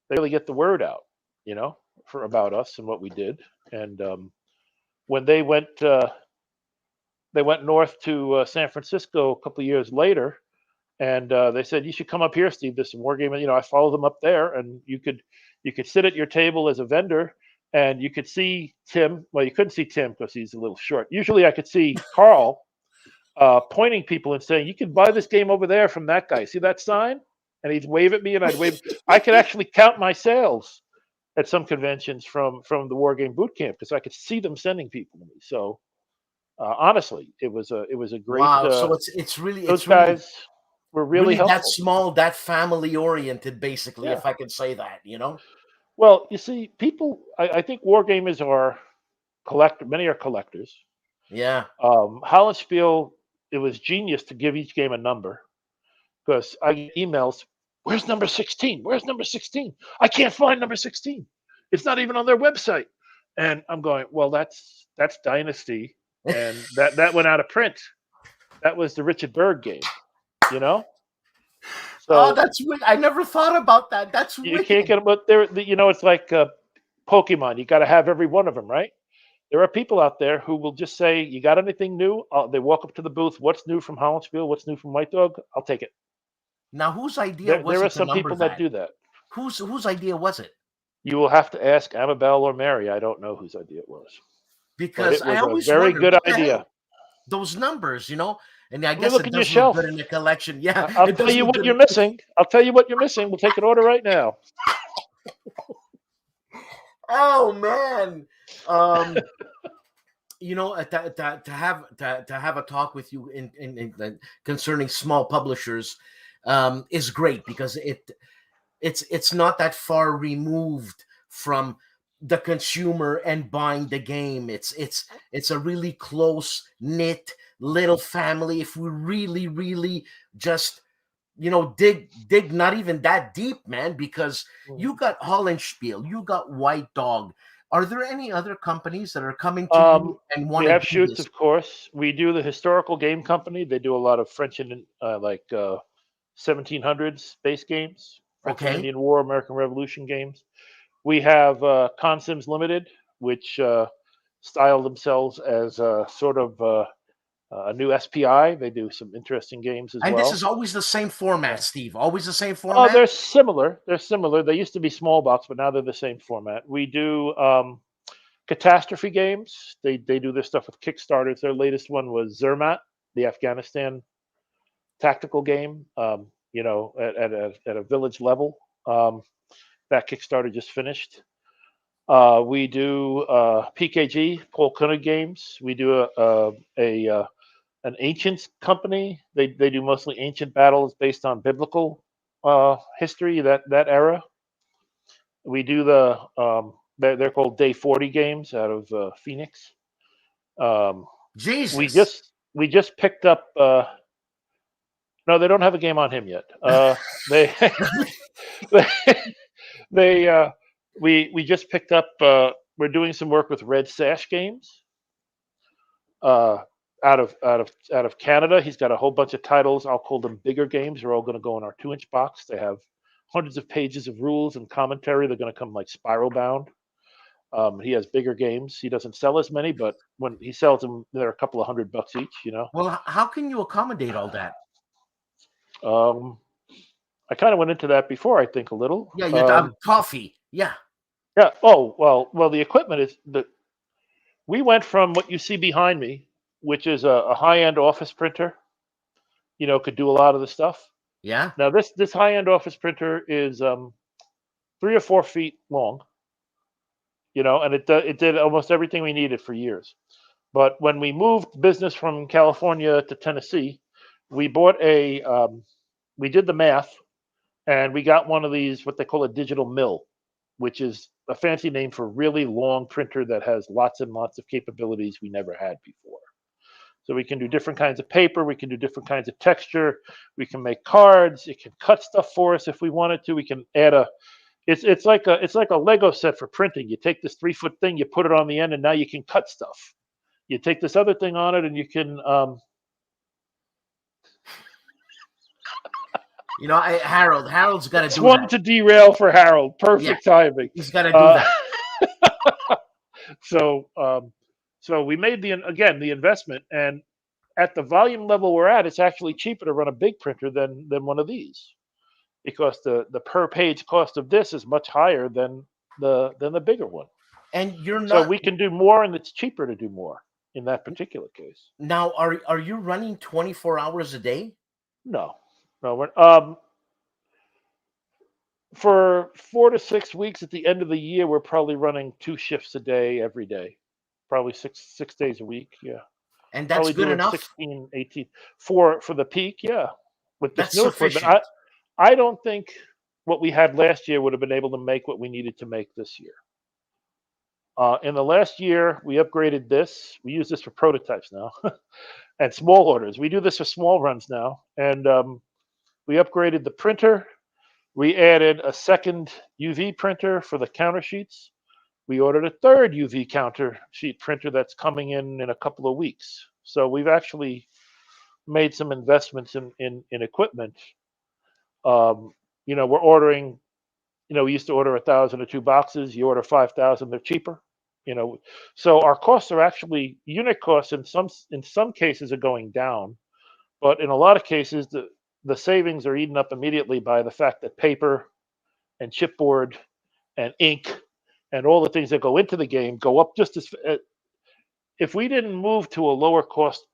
They really get the word out, for about us and what we did. And when they went north to San Francisco a couple of years later, and they said you should come up here, Steve. There's some wargaming. I followed them up there, and you could sit at your table as a vendor, and you could see Tim. Well, you couldn't see Tim because he's a little short. Usually, I could see Carl pointing people and saying, "You can buy this game over there from that guy. See that sign?" And he'd wave at me, and I'd wave. I could actually count my sales at some conventions from the Wargame Boot Camp because I could see them sending people to me. So honestly, it was a great. Wow. So it's really Those guys were really that helpful. small, that family oriented, basically, Yeah. if I can say that. Well, you see, people. I think wargamers are Many are collectors. Yeah. Hollandspiele. It was genius to give each game a number because I get emails. Where's number 16? Where's number 16? I can't find number 16. It's not even on their website. And I'm going, well, that's Dynasty, and that went out of print. That was the Richard Berg game, So that's weird. I never thought about that. That's you wicked. can't get them, but it's like Pokemon. You got to have every one of them, right? There are people out there who will just say, "You got anything new?" They walk up to the booth. What's new from Hollandspiele? What's new from White Dog? I'll take it. Now, whose idea was it? There are some people that do that. Whose idea was it? You will have to ask Amabel or Mary. I don't know whose idea it was. Because But it was I always a very wondered, good idea. Those numbers, and I Let me guess look it at your does look shelf. good in the collection. Yeah, I'll tell you what you're missing. I'll tell you what you're missing. We'll take an order right now. Oh man, to have a talk with you in concerning small publishers is great because it's not that far removed from the consumer and buying the game. It's a really close knit little family. If we really just dig not even that deep, man, because you got Hollandspiele, you got White Dog. Are there any other companies that are coming to you and want we to have do shoots, this? of course. We do the Historical Game Company. They do a lot of French and 1700s base games, French and Indian War, American Revolution games. We have Consims Limited, which style themselves as sort of a new SPI. They do some interesting games as well. And this is always the same format, Steve. Always the same format. Oh, they're similar. They used to be small box, but now they're the same format. We do catastrophe games. They do their stuff with Kickstarters. Their latest one was Zermatt, the Afghanistan tactical game. At a village level. That Kickstarter just finished. We do PKG, Paul Koenig games. We do an ancient company. They do mostly ancient battles based on biblical history, that era. We do they're called Day 40 games out of Phoenix. Jesus. We just picked up. No, they don't have a game on him yet. We just picked up. We're doing some work with Red Sash Games. Out of Canada. He's got a whole bunch of titles. I'll call them bigger games. They're all going to go in our 2-inch box. They have hundreds of pages of rules and commentary. They're going to come like spiral bound. He has bigger games. He doesn't sell as many, but when he sells them, they're a couple of $100 each. You know. Well, how can you accommodate all that? I kind of went into that before. I think a little. Yeah, you coffee. Yeah. Yeah. Oh well. The equipment is the. We went from what you see behind me, which is a high-end office printer. You know, could do a lot of the stuff. Yeah. Now this high-end office printer is 3 or 4 feet long. You know, and it did almost everything we needed for years. But when we moved business from California to Tennessee, we bought we did the math, and we got one of these, what they call a digital mill, which is a fancy name for really long printer that has lots and lots of capabilities we never had before. So we can do different kinds of paper, we can do different kinds of texture, we can make cards, it can cut stuff for us if we wanted to. We can add it's like a Lego set for printing. You take this 3-foot thing, you put it on the end, and now you can cut stuff. You take this other thing on it, and you can. You know, Harold's got to do one that. to derail for Harold. Perfect timing. He's got to do that. So we made the investment, and at the volume level we're at, it's actually cheaper to run a big printer than one of these, because the per page cost of this is much higher than the bigger one. And you're not. So we can do more, and it's cheaper to do more in that particular case. Now, are you running 24 hours a day? No, we're for 4 to 6 weeks at the end of the year, we're probably running 2 shifts a day every day, probably six days a week. Yeah. And that's probably good enough. 16, 18 for the peak. Yeah. With this new sufficient. equipment, I don't think what we had last year would have been able to make what we needed to make this year. In the last year, we upgraded this. We use this for prototypes now and small orders. We do this for small runs now. And we upgraded the printer. We added a second UV printer for the counter sheets. We ordered a third UV counter sheet printer that's coming in a couple of weeks. So we've actually made some investments in equipment. You know, we're ordering, you know, we used to order 1,000 or 2 boxes. You order 5,000, they're cheaper. You know, so our costs are actually, unit costs in some cases are going down, but in a lot of cases the savings are eaten up immediately by the fact that paper and chipboard and ink and all the things that go into the game go up just as. If we didn't move to a lower cost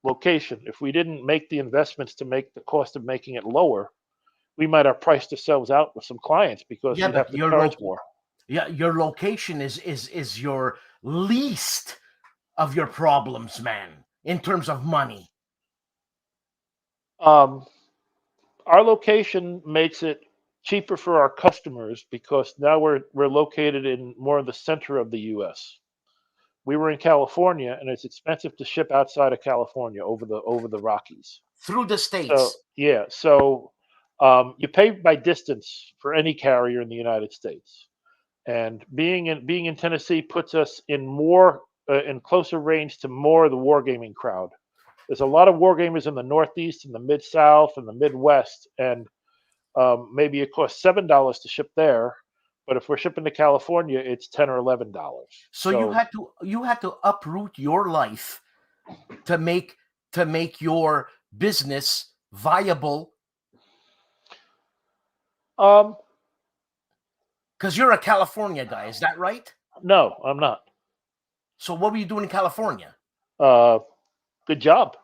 location, if we didn't make the investments to make the cost of making it lower, we might have priced ourselves out with some clients because we'd have to charge more. Yeah, your location is your least of your problems, man, in terms of money. Our location makes it cheaper for our customers because now we're located in more of the center of the U.S. We were in California, and it's expensive to ship outside of California over the Rockies. Through the states. So, yeah, so you pay by distance for any carrier in the United States. And being in Tennessee puts us in more in closer range to more of the wargaming crowd. There's a lot of wargamers in the Northeast, and the Mid-South, and the Midwest, and maybe it costs $7 to ship there, but if we're shipping to California, it's $10 or $11. So you had to uproot your life to make your business viable. Because you're a California guy, is that right? No, I'm not. So what were you doing in California? Good job.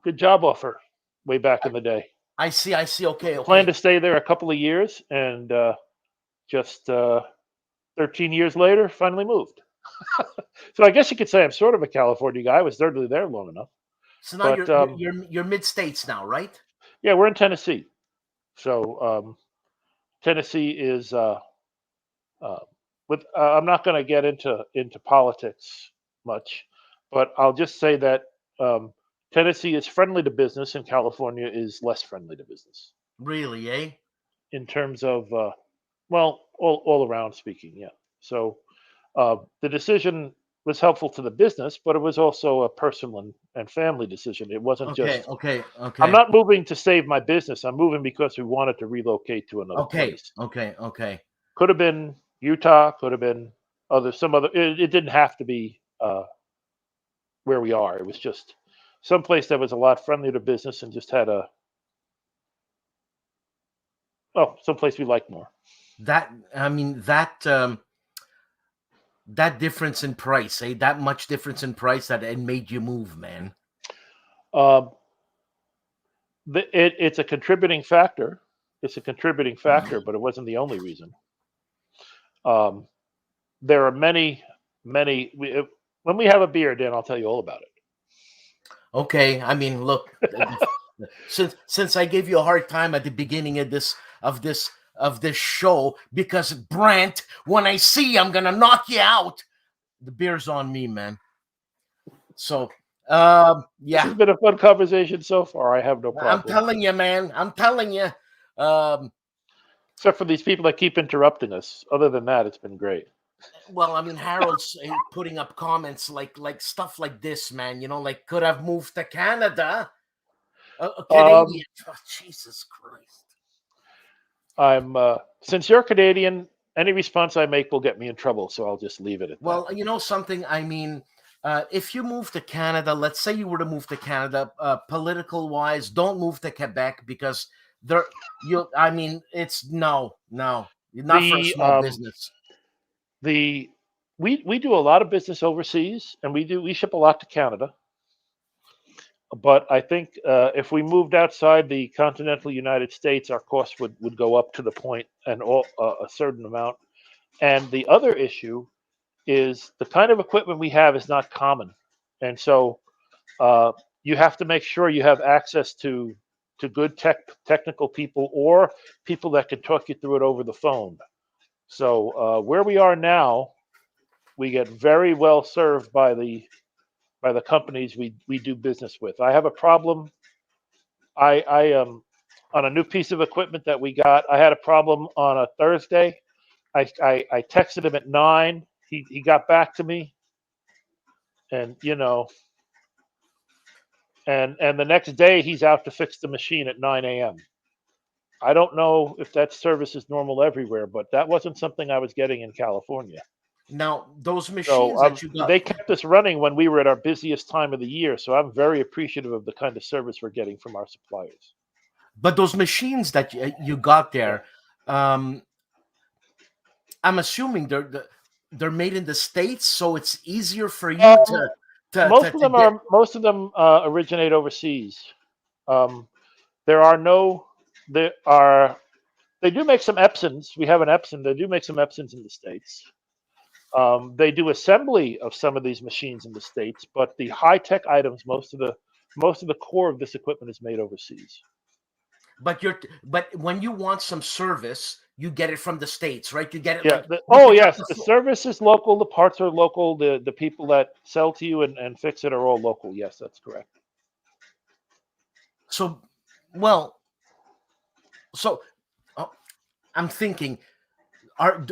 Good job offer way back in the day. I see. Okay. Planned to stay there a couple of years, and just 13 years later, finally moved. So I guess you could say I'm sort of a California guy. I was certainly there long enough. So now you're mid-states now, right? Yeah, we're in Tennessee. So Tennessee is I'm not going to get into politics much, but I'll just say that Tennessee is friendly to business, and California is less friendly to business. Really, eh? In terms of all around speaking, yeah. So the decision was helpful to the business, but it was also a personal and family decision. It wasn't just okay. I'm not moving to save my business. I'm moving because we wanted to relocate to another place. Okay. Could have been Utah, could have been there's some other. It didn't have to be where we are. It was just someplace that was a lot friendlier to business and just had someplace we like more. That, I mean, that difference in price, that much difference in price that it made you move, man. It's a contributing factor. It's a contributing factor, but it wasn't the only reason. There are many. When we have a beer, Dan, I'll tell you all about it. Okay, I mean, look, since I gave you a hard time at the beginning of this show because Brant, when I see you, I'm gonna knock you out. The beer's on me, man. So, yeah, This has been a fun conversation so far. I have no problem. I'm telling you, man. I'm telling you. Except for these people that keep interrupting us. Other than that, it's been great. Well, I mean, Harold's putting up comments like stuff like this, man. You know, like could have moved to Canada. Canadian. Jesus Christ. Since you're Canadian, any response I make will get me in trouble, so I'll just leave it at that. Well, you know something. I mean, if you move to Canada, let's say you were to move to Canada, political wise, don't move to Quebec because I mean, it's no, not for a small business. We do a lot of business overseas, and we ship a lot to Canada. But I think if we moved outside the continental United States, our costs would go up to the point and a certain amount. And the other issue is the kind of equipment we have is not common, and so you have to make sure you have access to good technical people or people that can talk you through it over the phone. So where we are now, we get very well served by the companies we do business with. I have a problem. I on a new piece of equipment that we got. I had a problem on a Thursday. I texted him at 9. He got back to me, and and the next day he's out to fix the machine at 9 a.m. I don't know if that service is normal everywhere, but that wasn't something I was getting in California. Now, those machines that you got, they kept us running when we were at our busiest time of the year, so I'm very appreciative of the kind of service we're getting from our suppliers. But those machines that you got there, I'm assuming they're made in the States, so it's easier for you to most of them originate overseas. They do make some Epsons. We have an Epson. They do make some Epsons in the States. They do assembly of some of these machines in the States, but the high-tech items, most of the core of this equipment is made overseas. But when you want some service, you get it from the States, right? You get it. Yeah. Yes, the service is local. The parts are local. The people that sell to you and fix it are all local. Yes, that's correct. So, I'm thinking, are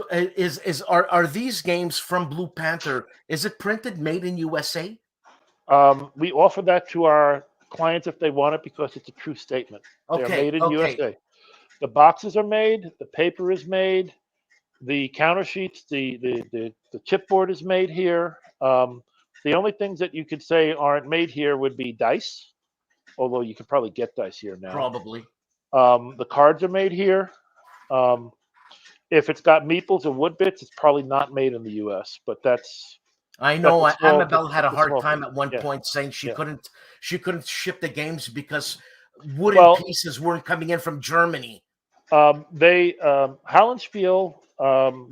these games from Blue Panther? Is it printed, made in USA? We offer that to our clients if they want it because it's a true statement. They're made in USA. The boxes are made. The paper is made. The counter sheets, the chipboard is made here. The only things that you could say aren't made here would be dice, although you could probably get dice here now. Probably. The cards are made here. If it's got meeples or wood bits, it's probably not made in the U.S. But that's. I know. Amabel had a hard time at one point saying she couldn't ship the games because wooden pieces weren't coming in from Germany. HOLLANDSPIELE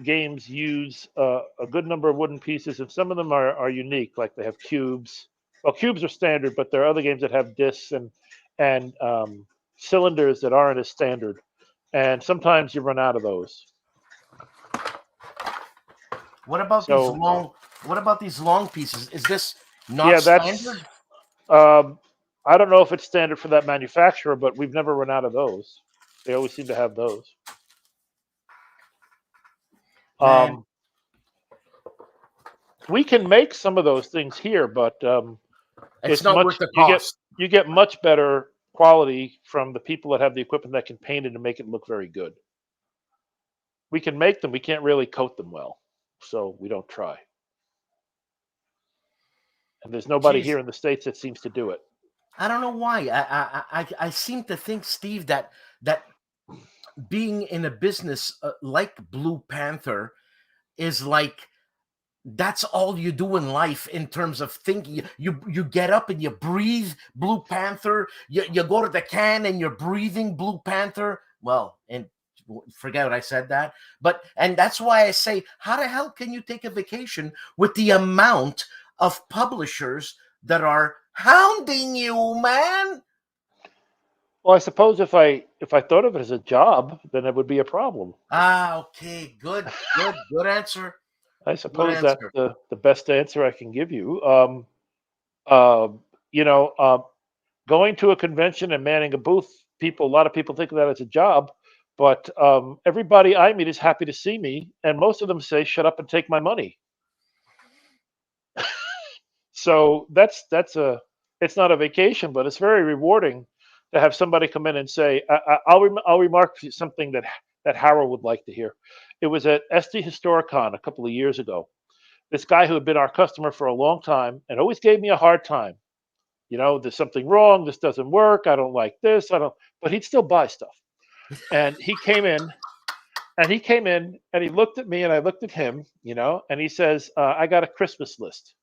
games use a good number of wooden pieces, and some of them are unique. Like they have cubes. Well, cubes are standard, but there are other games that have discs and cylinders that aren't as standard, and sometimes you run out of those. What about these long pieces? Is this not standard? I don't know if it's standard for that manufacturer, but we've never run out of those. They always seem to have those. We can make some of those things here, but it's not worth the cost. You get much better quality from the people that have the equipment that can paint it and make it look very good. We can make them. We can't really coat them well. so we don't try. And there's nobody Jeez, here in the States that seems to do it. I don't know why. I seem to think, Steve, that being in a business like Blue Panther is like that's all you do in life in terms of thinking. You get up and you breathe Blue Panther. You go to the can and you're breathing Blue Panther. Well, and forget what I said that. And that's why I say, how the hell can you take a vacation with the amount of publishers that are hounding you, man? Well, I suppose if I thought of it as a job, then it would be a problem. Ah, okay, good answer. I Good suppose that's answer. the best answer I can give you. Uh, you know, going to a convention and manning a booth, a lot of people think of that as a job, but everybody I meet is happy to see me, and most of them say, "Shut up and take my money." So it's not a vacation, but it's very rewarding to have somebody come in and say, I'll remark something that Harold would like to hear. It was at SD Historicon a couple of years ago. This guy who had been our customer for a long time and always gave me a hard time. You know, there's something wrong. This doesn't work. I don't like this. But he'd still buy stuff. And he came in and he looked at me and I looked at him, you know, and he says, I got a Christmas list.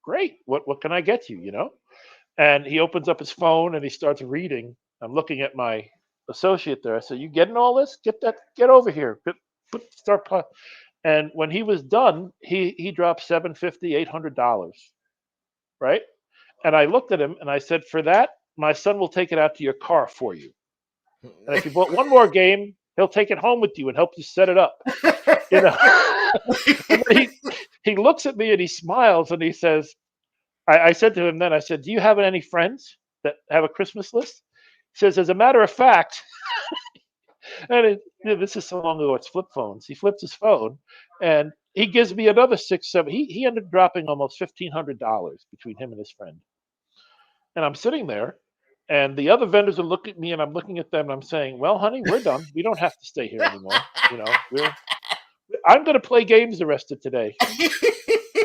Great. What can I get you? You know? And he opens up his phone and he starts reading. I'm looking at my associate there. I said, "You getting all this? Get over here. Start." And when he was done, he dropped $750, $800, right? And I looked at him and I said, "For that, my son will take it out to your car for you. And if you bought one more game, he'll take it home with you and help you set it up." You know. And then he looks at me and he smiles and he says, I said to him then, I said, "Do you have any friends that have a Christmas list?" He says, "As a matter of fact," this is so long ago, it's flip phones. He flips his phone and he gives me another six, seven. He ended up dropping almost $1,500 between him and his friend. And I'm sitting there and the other vendors are looking at me and I'm looking at them and I'm saying, "Well, honey, we're done. We don't have to stay here anymore. You know, I'm going to play games the rest of today.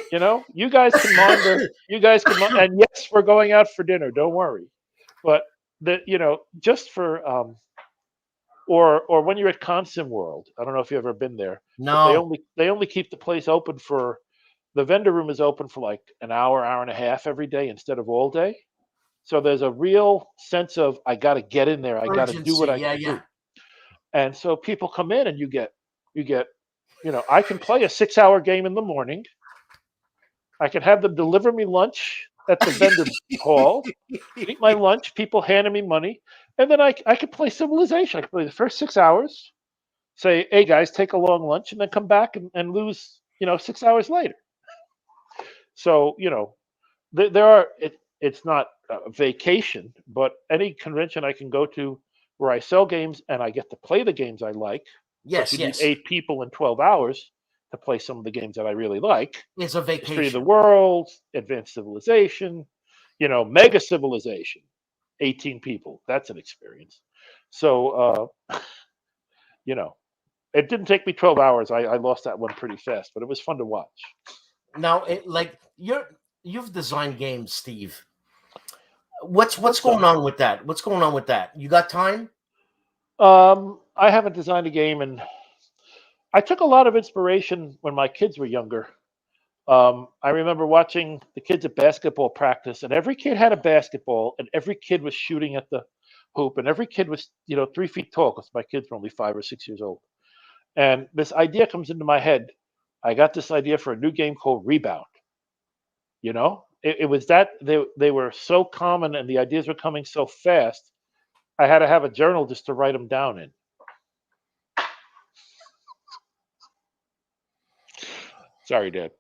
You know, you guys can and yes, we're going out for dinner. Don't worry." But just for or when you're at Consum World, I don't know if you've ever been there, but No. they only keep the place open for the vendor room is open for like an hour and a half every day instead of all day. So there's a real sense of I got to get in there. I got to do Urgency. what I Yeah, can yeah. do. And so people come in and you get, I can play a 6-hour game in the morning. I can have them deliver me lunch at the vendor hall, eat my lunch, people handing me money, and then I could play Civilization. I could play the first 6 hours, say, "Hey guys, take a long lunch," and then come back and lose, 6 hours later. So, there are, it's not a vacation, but any convention I can go to where I sell games and I get to play the games I like, because Yes, you need yes. 8 people in 12 hours to play some of the games that I really like. It's a History of the vacation. World, Advanced Civilization, Mega Civilization, 18 people. That's an experience. So, you know, it didn't take me 12 hours. I lost that one pretty fast, but it was fun to watch. Now, like you've designed games, Steve. What's Hope going so. on with that? What's going on with that? You got time? I haven't designed a game, and I took a lot of inspiration when my kids were younger. I remember watching the kids at basketball practice, and every kid had a basketball, and every kid was shooting at the hoop, and every kid was, 3 feet tall because my kids were only 5 or 6 years old. And this idea comes into my head. I got this idea for a new game called Rebound. It was that they were so common, and the ideas were coming so fast. I had to have a journal just to write them down in. Sorry, Dad.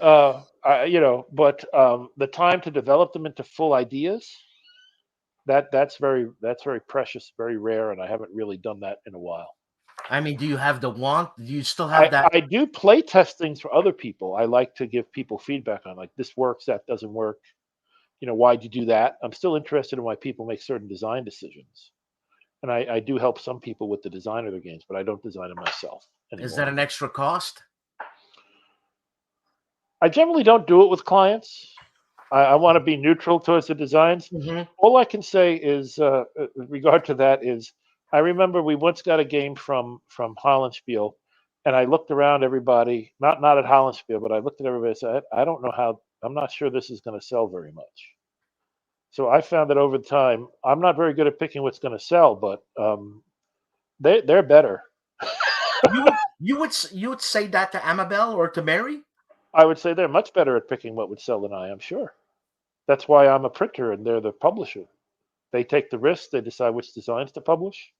But the time to develop them into full ideas, that's very precious, very rare, and I haven't really done that in a while. I mean, do you have the want? Do you still have that? I do play testings for other people. I like to give people feedback on, like, this works, that doesn't work. Why'd you do that? I'm still interested in why people make certain design decisions, and I do help some people with the design of their games, but I don't design them myself Is anymore. that an extra cost? I generally don't do it with clients. I want to be neutral towards the designs. Mhm. All I can say is, with regard to that, is I remember we once got a game from HOLLANDSPIELE, and I looked around everybody, not at HOLLANDSPIELE, but I looked at everybody and said, I don't know how. I'm not sure this is going to sell very much. So I found that over time, I'm not very good at picking what's going to sell, but they're better. You would say that to Amabel or to Mary? I would say they're much better at picking what would sell than I am. Sure. That's why I'm a printer and they're the publisher. They take the risk. They decide which designs to publish.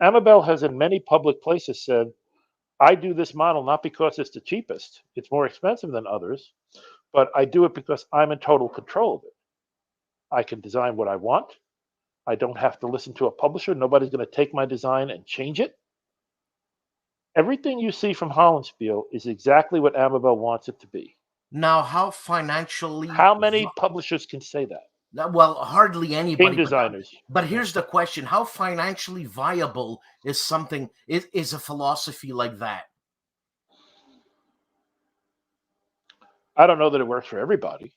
Amabel has in many public places said, I do this model not because it's the cheapest. It's more expensive than others, but I do it because I'm in total control of it. I can design what I want. I don't have to listen to a publisher. Nobody's going to take my design and change it. Everything you see from HOLLANDSPIELE is exactly what Amabel wants it to be. Now, how financially? How many publishers can say that? Well, hardly Game anybody. designers. But here's the question: how financially viable is something? Is a philosophy like that? I don't know that it works for everybody.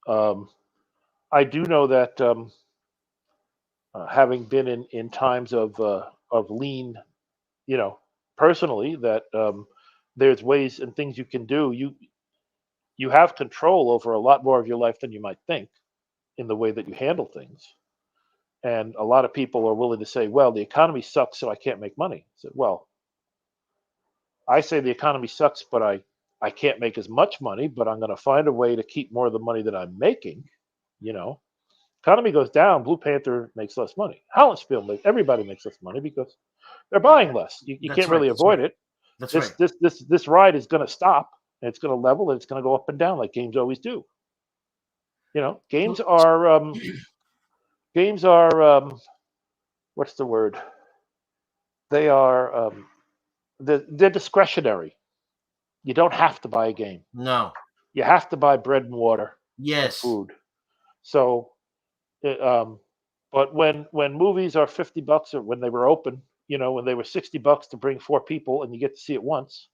I do know that having been in times of lean, personally, that there's ways and things you can do. You have control over a lot more of your life than you might think in the way that you handle things. And a lot of people are willing to say, well, the economy sucks, so I can't make money. I said, well, I say the economy sucks, but I can't make as much money, but I'm going to find a way to keep more of the money that I'm making. Economy goes down, Blue Panther makes less money. HOLLANDSPIELE everybody makes less money because they're buying less. You can't really avoid it. That's This ride is going to stop, and it's going to level, and it's going to go up and down like games always do. Games are what's the word? They are they're discretionary. You don't have to buy a game. No. You have to buy bread and water, Yes. food. So, but when movies are $50, or when they were open, when they were $60 to bring 4 people and you get to see it once,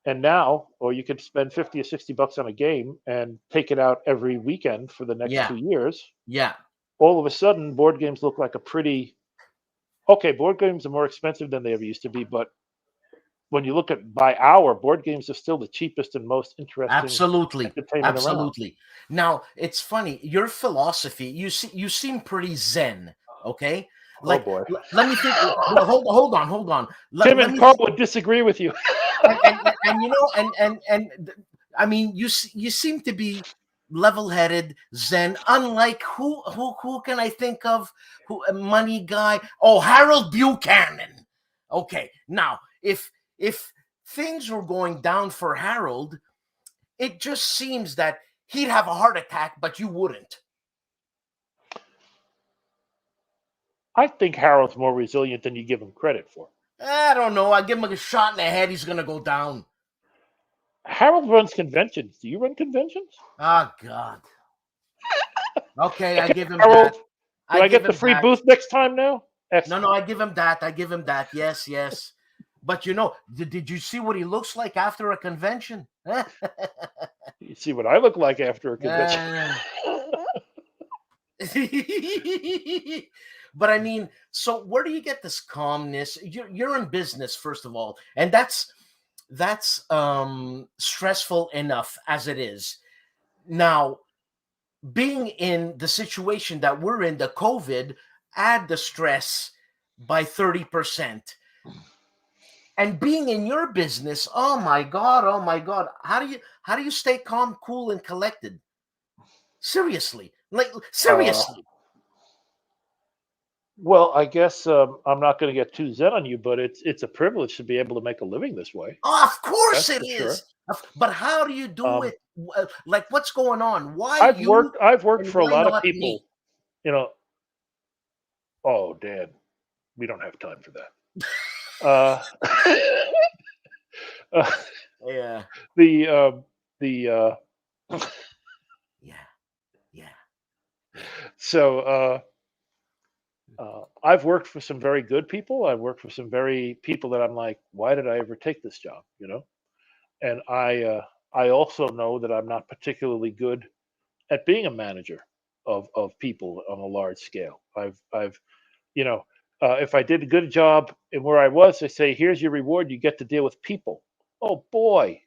and now, or you could spend 50 or $60 on a game and take it out every weekend for the next 2 years. Yeah. All of a sudden, board games look like a pretty. Okay, board games are more expensive than they ever used to be, but when you look at by hour, board games are still the cheapest and most interesting entertainment around. Now, it's funny, your philosophy, you seem pretty zen, okay? Like, oh boy. Let me think. Well, hold on. Tim and Carl would disagree with you. and I mean, you seem to be level-headed, zen. Unlike who can I think of? Who money guy? Oh, Harold Buchanan. Okay, now if things were going down for Harold, it just seems that he'd have a heart attack, but you wouldn't. I think Harold's more resilient than you give him credit for. I don't know. I give him a shot in the head, he's going to go down. Harold runs conventions. Do you run conventions? Oh, God. Okay, I give him Harold, that. Do I get the free booth next time now? Excellent. No, I give him that. Yes. But did you see what he looks like after a convention? You see what I look like after a convention. But I mean, so where do you get this calmness? You're in business, first of all, and that's stressful enough as it is. Now, being in the situation that we're in, the COVID, add the stress by 30%. And being in your business, oh my God, how do you stay calm, cool, and collected? Seriously, seriously. Well, I guess I'm not going to get too zen on you, but it's a privilege to be able to make a living this way. Oh, of course it is. Sure. But how do you do it? Like, what's going on? Why? I've worked for a lot of people. Me? Oh, Dan, we don't have time for that. Yeah. Yeah. So I've worked for some very good people. I've worked for some very people that I'm like, why did I ever take this job? And I also know that I'm not particularly good at being a manager of people on a large scale. I've you know, if I did a good job in where I was, they say, here's your reward. You get to deal with people. Oh boy,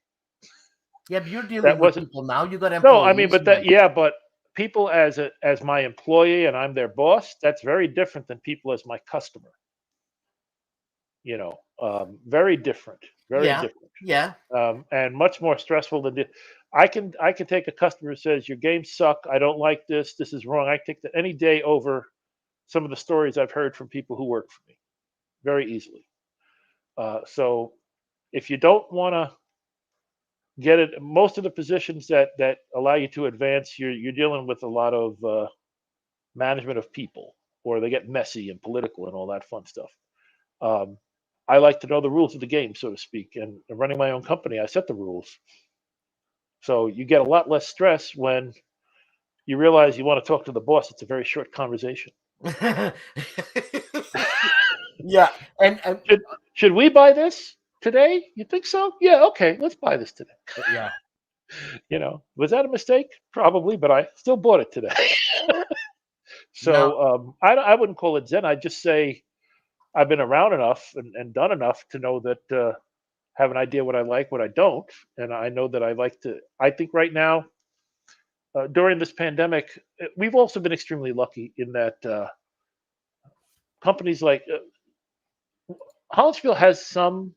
Yeah, but you're that dealing with wasn't. people now. You got No, I mean, employees, but man. that, yeah, but people as my employee and I'm their boss, that's very different than people as my customer. Very different, very Yeah, different, yeah. and much more stressful than. I can take a customer who says your games suck. I don't like this. This is wrong. I take that any day over some of the stories I've heard from people who work for me very easily. So if you don't want to get it, most of the positions that allow you to advance, you're dealing with a lot of management of people, or they get messy and political and all that fun stuff. Um, I like to know the rules of the game, so to speak. And running my own company, I set the rules. So you get a lot less stress when you realize you want to talk to the boss. It's a very short conversation. Yeah, and Should we buy this today? You think so? Yeah, okay, let's buy this today. yeah. Was that a mistake? Probably, but I still bought it today. Now, So I wouldn't call it Zen. I'd just say I've been around enough and done enough to know that have an idea what I like, what I don't, and I know that I like to. I think right now during this pandemic, we've also been extremely lucky in that companies like Hollandspiele has some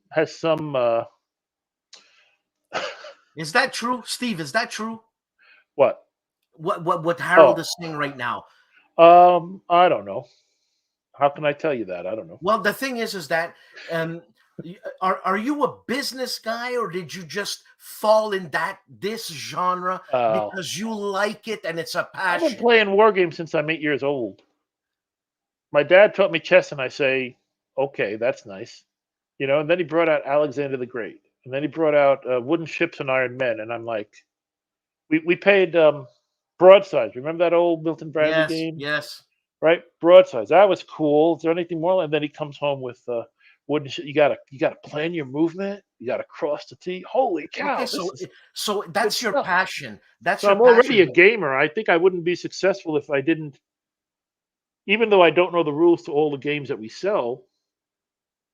is that true, Steve? Is that true? what? What Harold Oh, is saying right now? I don't know. How can I tell you that? I don't know. Well, the thing is that um, are you a business guy, or did you just fall in this genre Uh, because you like it and it's a I've been passion? playing war games since I'm 8 years old. My dad taught me chess, and I say, okay, that's nice. And then he brought out Alexander the Great, and then he brought out Wooden Ships and Iron Men, and I'm like, we paid Broadsides. Remember that old Milton Bradley Yes, game, yes. right? Broadsides. That was cool. Is there anything more? And then he comes home with wooden. You gotta plan your movement. You gotta cross the T. Holy Okay, cow! This is so good that's your stuff. passion. That's So your I'm already passion. a gamer. I think I wouldn't be successful if I didn't. Even though I don't know the rules to all the games that we sell,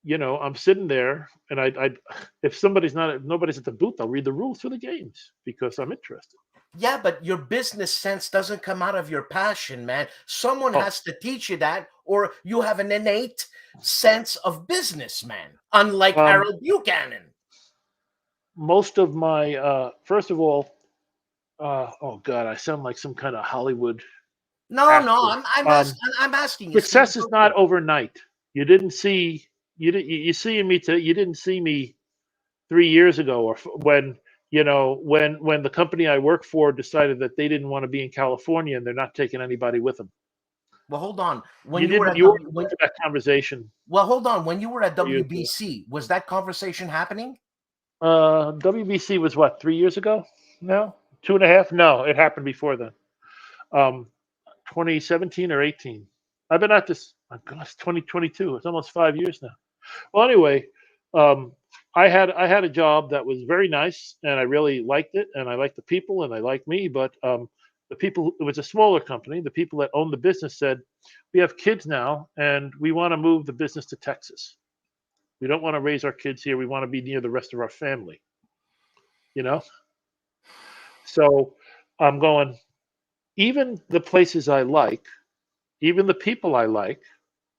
I'm sitting there, and if nobody's at the booth, I'll read the rules for the games because I'm interested. Yeah, but your business sense doesn't come out of your passion, man. Someone Oh, has to teach you that, or you have an innate sense of business, man. Unlike um, Harold Buchanan. most of my first of all, oh God, I sound like some kind of Hollywood No, no, actor. I'm asking you, Steve. Success is not overnight. You didn't see you see me to you didn't see me 3 years ago, or when the company I work for decided that they didn't want to be in California and they're not taking anybody with them. Well, hold on. When You you were didn't at you weren't part of that conversation well, hold on. When you were at 3 years ago. WBC, was that conversation happening? WBC was what, 3 years ago? No, 2.5. No, it happened before then. Um, 2017 or 18. I've been at this. My gosh, 2022. It's almost 5 years now. Well, anyway, um, I had a job that was very nice, and I really liked it, and I liked the people, and they liked me. But the people, it was a smaller company. The people that owned the business said, "We have kids now, and we want to move the business to Texas. We don't want to raise our kids here. We want to be near the rest of our family." You know. So I'm going. Even the places I like, even the people I like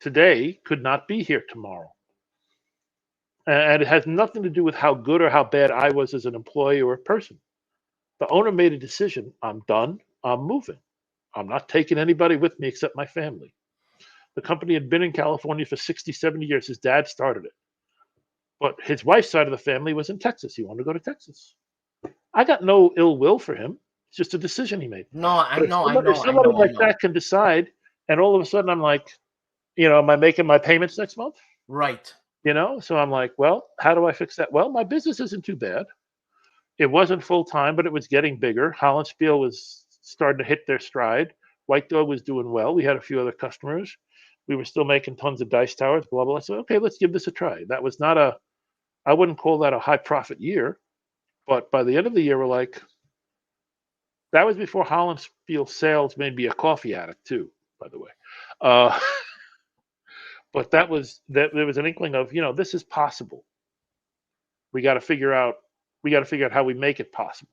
today could not be here tomorrow. And it has nothing to do with how good or how bad I was as an employee or a person. The owner made a decision. I'm done. I'm moving. I'm not taking anybody with me except my family. The company had been in California for 60, 70 years. His dad started it. But his wife's side of the family was in Texas. He wanted to go to Texas. I got no ill will for him. It's just a decision he made. No, I But if know, I somebody, if know, I somebody know, I like know. that can decide, and all of a sudden I'm like, am I making my payments next month? Right. So I'm like, well, how do I fix that? Well, my business isn't too bad. It wasn't full time, but it was getting bigger. HOLLANDSPIELE was starting to hit their stride. White Dog was doing well. We had a few other customers. We were still making tons of dice towers, blah. So, okay, let's give this a try. That was not I wouldn't call that a high profit year, But by the end of the year, we're like, that was before Hollandspiele sales made me a coffee addict too, by the way. Uh, but that was that there was an inkling of, this is possible. We got to figure out how we make it possible.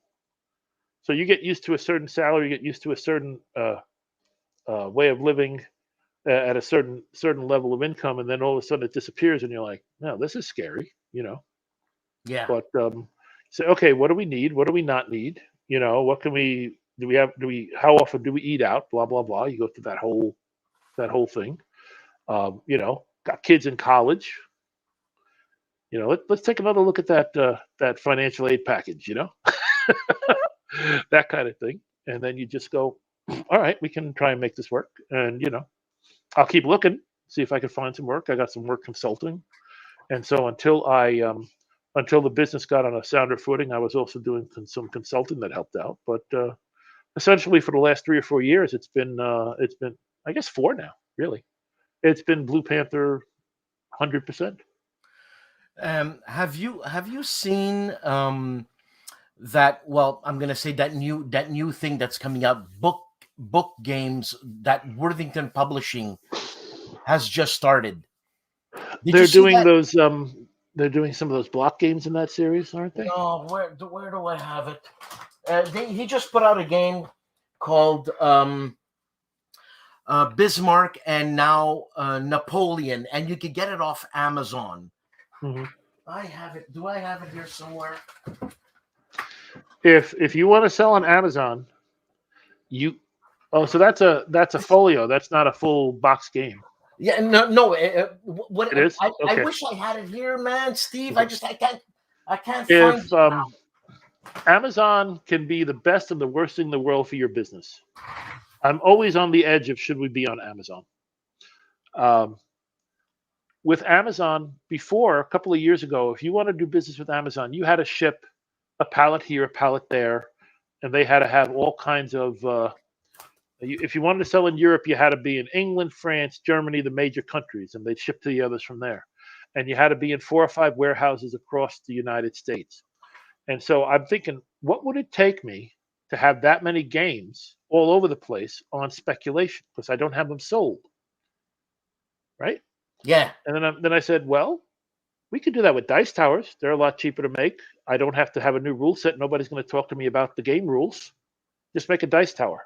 So you get used to a certain salary, you get used to a certain way of living at a certain level of income, and then all of a sudden it disappears, and you're like, no, this is scary, Yeah. But say, okay, what do we need? What do we not need? What can we do? How often do we eat out? Blah blah blah. You go through that whole thing. Got kids in college. Let's take another look at that financial aid package. That kind of thing, and then you just go, all right, we can try and make this work, and I'll keep looking, see if I can find some work. I got some work consulting, and so until the business got on a sounder footing, I was also doing some consulting that helped out. But essentially, for the last 3 or 4 years, it's been I guess 4 now. Really, it's been Blue Panther, 100%. Have you seen that? Well, I'm gonna say that new thing that's coming out, book games that Worthington Publishing has just started. They're doing those. They're doing some of those block games in that series, aren't they? No, where do I have it? He just put out a game called Bismarck and now Napoleon, and you can get it off Amazon. Mm-hmm. I have it. Do I have it here somewhere? If you want to sell on Amazon, so that's a folio. That's not a full box game. Yeah, no. What it is? I wish I had it here, man, Steve. Okay. I can't find it now. Amazon can be the best and the worst thing in the world for your business. I'm always on the edge of should we be on Amazon. With Amazon, before a couple of years ago, if you want to do business with Amazon, you had to ship a pallet here, a pallet there, and they had to have all kinds of. If you wanted to sell in Europe, you had to be in England, France, Germany, the major countries, and they'd ship to the others from there. And you had to be in 4 or 5 warehouses across the United States. And so I'm thinking, what would it take me to have that many games all over the place on speculation? Because I don't have them sold. Right? Yeah. And then I said, well, we could do that with Dice Towers. They're a lot cheaper to make. I don't have to have a new rule set. Nobody's going to talk to me about the game rules. Just make a Dice Tower,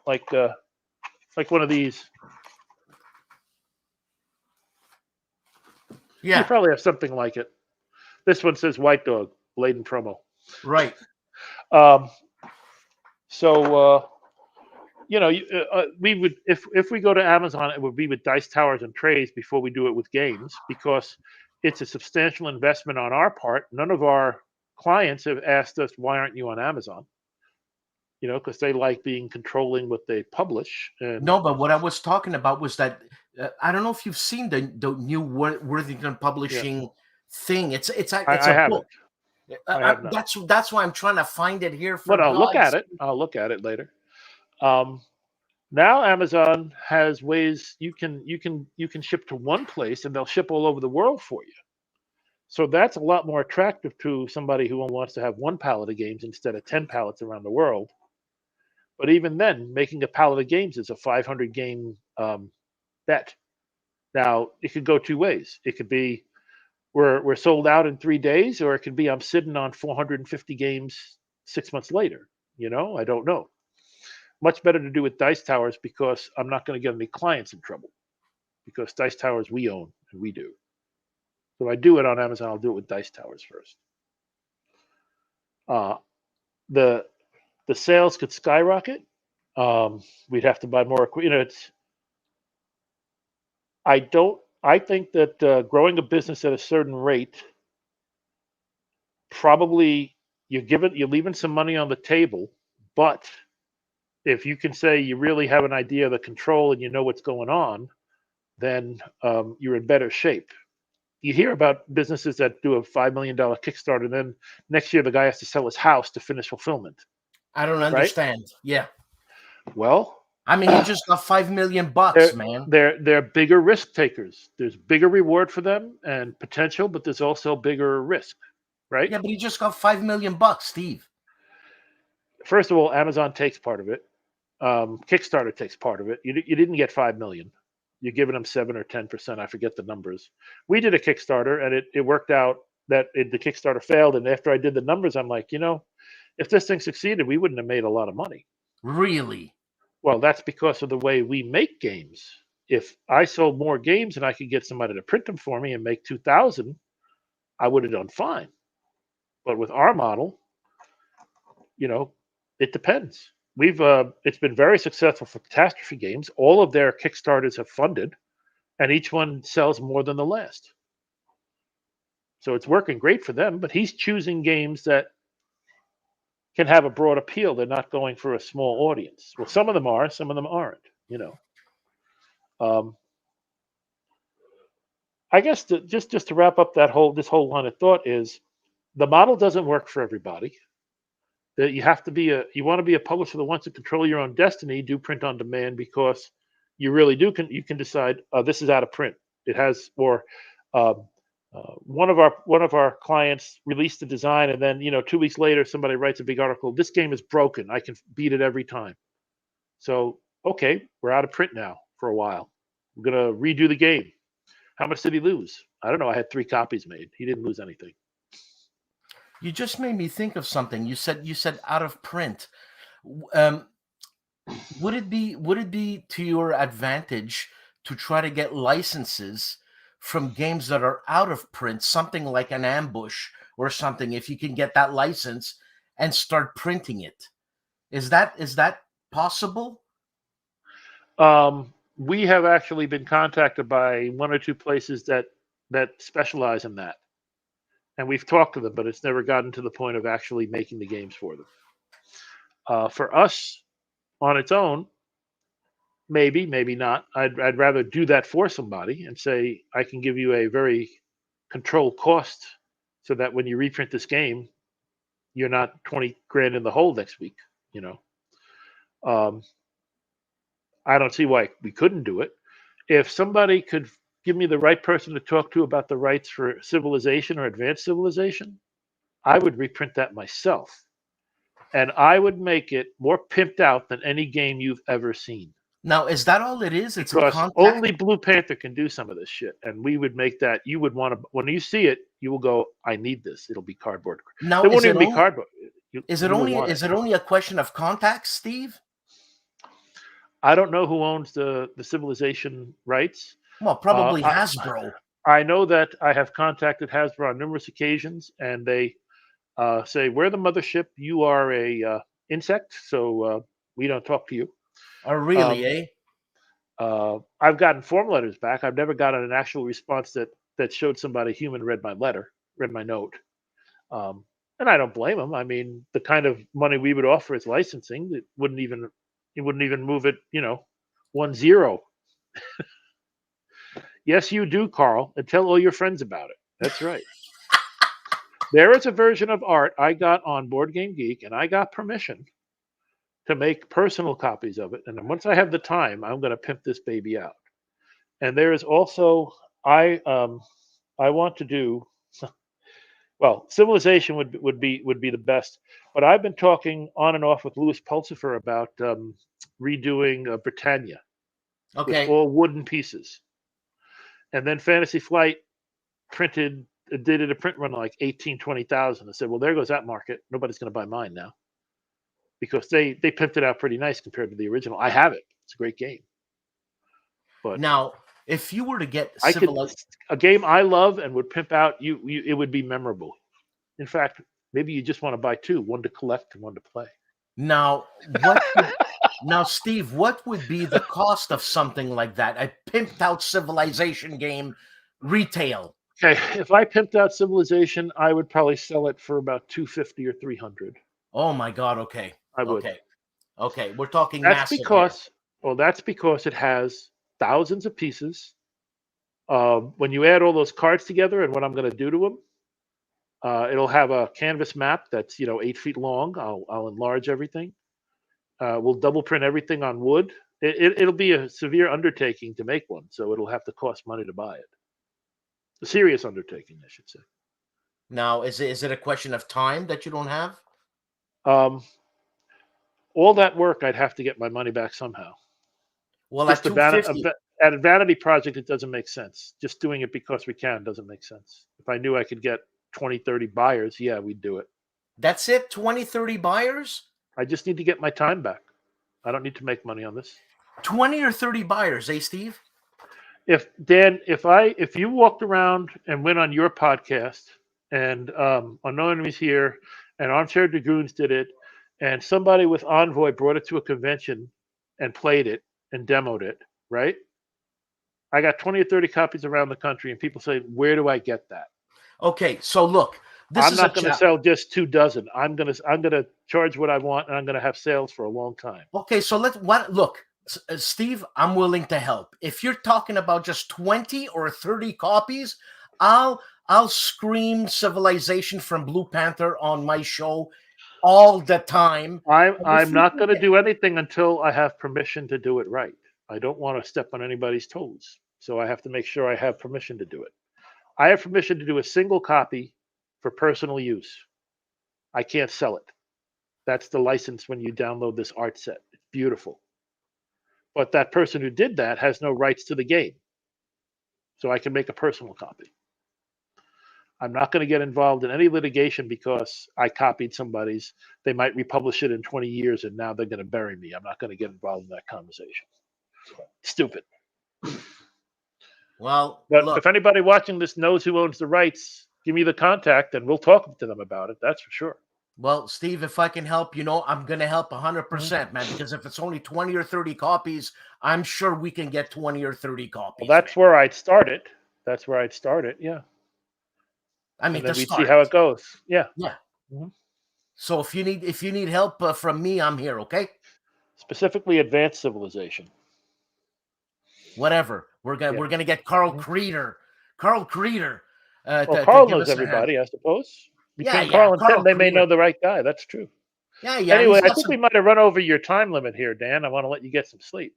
like one of these. Yeah. You probably have something like it. This one says White Dog, Bladen promo. Right. We would if we go to Amazon, it would be with Dice Towers and trays before we do it with games, because it's a substantial investment on our part. None of our clients have asked us, why aren't you on Amazon? Because they like being controlling what they publish. No, but what I was talking about was that I don't know if you've seen the new Worthington Publishing thing. It's a book. That's why I'm trying to find it here. But I'll look at it. I'll look at it later. Now Amazon has ways you can ship to one place and they'll ship all over the world for you. So that's a lot more attractive to somebody who wants to have 1 pallet of games instead of 10 pallets around the world. But even then, making a pallet of games is a 500 game bet. Now it could go 2 ways. It could be we're sold out in 3 days, or it could be I'm sitting on 450 games 6 months later. I don't know. Much better to do with Dice Towers, because I'm not going to get any clients in trouble, because Dice Towers we own and we do. So if I do it on Amazon, I'll do it with Dice Towers first. The sales could skyrocket. We'd have to buy more equipment. I think that growing a business at a certain rate, probably you're leaving some money on the table, but if you can say you really have an idea of the control and you know what's going on, then you're in better shape. You hear about businesses that do a $5 million Kickstarter, and then next year the guy has to sell his house to finish fulfillment. I don't understand. Right? Yeah. Well, I mean, he just got $5 million, man. They're bigger risk takers. There's bigger reward for them and potential, but there's also bigger risk, right? Yeah, but he just got $5 million, Steve. First of all, Amazon takes part of it. Kickstarter takes part of it. You didn't get 5 million. You're giving them 7 or 10%. I forget the numbers. We did a Kickstarter, and it worked out that the Kickstarter failed. And after I did the numbers, I'm like, if this thing succeeded, we wouldn't have made a lot of money. Really? Well, that's because of the way we make games. If I sold more games and I could get somebody to print them for me and make 2,000, I would have done fine. But with our model, it depends. It's been very successful for catastrophe games. All of their Kickstarters have funded, and each one sells more than the last. So it's working great for them, but he's choosing games that can have a broad appeal. They're not going for a small audience. Well, some of them are, some of them aren't, I guess just to wrap up this whole line of thought is the model doesn't work for everybody. That you want to be a publisher that wants to control your own destiny, do print on demand, because you really you can decide this is out of print. It has, or one of our clients released the design, and then 2 weeks later somebody writes a big article. This game is broken. I can beat it every time. So okay, we're out of print now for a while. We're gonna redo the game. How much did he lose? I don't know. I had 3 copies made. He didn't lose anything. You just made me think of something. You said out of print. Would it be to your advantage to try to get licenses from games that are out of print, something like an Ambush or something, if you can get that license and start printing it? Is that possible? We have actually been contacted by 1 or 2 places that specialize in that. And we've talked to them, but it's never gotten to the point of actually making the games for them. For us, on its own, maybe not. I'd rather do that for somebody and say, I can give you a very controlled cost so that when you reprint this game, you're not 20 grand in the hole next week, I don't see why we couldn't do it. If somebody could give me the right person to talk to about the rights for Civilization or Advanced Civilization, I would reprint that myself. And I would make it more pimped out than any game you've ever seen. Now, is that all it is? It's because a contact? Only Blue Panther can do some of this shit. And we would make that, you would want to, when you see it, you will go, I need this. It'll be cardboard. Now, it won't even be cardboard. Is it only a question of contacts, Steve? I don't know who owns the Civilization rights. Well, probably Hasbro. I know that I have contacted Hasbro on numerous occasions, and they say, we're the mothership. You are a insect, so we don't talk to you. Oh, really, I've gotten form letters back. I've never gotten an actual response that showed somebody human read my note. And I don't blame them. I mean, the kind of money we would offer is licensing. It wouldn't even move it, 1-0. Yes, you do, Carl, and tell all your friends about it. That's right. There is a version of art I got on Board Game Geek, and I got permission to make personal copies of it. And then once I have the time, I'm going to pimp this baby out. And there is also, I want to do, well, Civilization would be the best. But I've been talking on and off with Louis Pulsifer about redoing Britannia. Okay. With all wooden pieces. And then Fantasy Flight did it a print run like 20,000. I said, well, there goes that market. Nobody's going to buy mine now. Because they pimped it out pretty nice compared to the original. I have it. It's a great game. But now, if you were to get a game I love and would pimp out, it would be memorable. In fact, maybe you just want to buy 2, one to collect and one to play. Now, Steve, what would be the cost of something like that? A pimped out Civilization game, retail. Okay, if I pimped out Civilization, I would probably sell it for about $250 or $300. Oh my God! Okay, I would. Okay, we're talking. That's because it has thousands of pieces. When you add all those cards together, and what I'm going to do to them, it'll have a canvas map that's 8 feet long. I'll enlarge everything. We'll double print everything on wood. It'll be a severe undertaking to make one, so it'll have to cost money to buy it. A serious undertaking, I should say. Now, is it a question of time that you don't have? Um, all that work, I'd have to get my money back somehow. Well, at Just $250. at a vanity project, it doesn't make sense. Just doing it because we can doesn't make sense. If I knew I could get 20, 30 buyers, yeah, we'd do it. That's it? 20, 30 buyers? I just need to get my time back. I don't need to make money on this. 20 or 30 buyers, eh, Steve? If Dan, if you walked around and went on your podcast and Anonymous here and Armchair Dragoons did it, and somebody with Envoy brought it to a convention and played it and demoed it, right? I got 20 or 30 copies around the country, and people say, "Where do I get that?" Okay, so look, this I'm is not going to sell just 2 dozen. I'm gonna charge what I want, and I'm gonna have sales for a long time. Okay, so look, Steve, I'm willing to help. If you're talking about just 20 or 30 copies, I'll scream Civilization from Blue Panther on my show all the time. I'm not going to do anything until I have permission to do it right. I don't want to step on anybody's toes, so I have to make sure I have permission to do it. I have permission to do a single copy for personal use. I can't sell it. That's the license when you download this art set. It's beautiful. But that person who did that has no rights to the game. So I can make a personal copy. I'm not going to get involved in any litigation because I copied somebody's. They might republish it in 20 years and now they're going to bury me. I'm not going to get involved in that conversation. Stupid. Well, but look, if anybody watching this knows who owns the rights, give me the contact and we'll talk to them about it. That's for sure. Well, Steve, if I can help, I'm going to help 100%, man, because if it's only 20 or 30 copies, I'm sure we can get 20 or 30 copies. Well, that's where I'd start it. That's where I'd start it. Yeah. I mean, and then we'd see how it goes. Yeah. Yeah. Mm-hmm. So if you need help from me, I'm here. Okay. Specifically, advanced civilization. Whatever. We're gonna get Carl Creeder. Carl Creeder. Carl knows everybody, I suppose. Between Carl and Tim, they may know the right guy. That's true. Yeah. Anyway, I think we might have run over your time limit here, Dan. I want to let you get some sleep.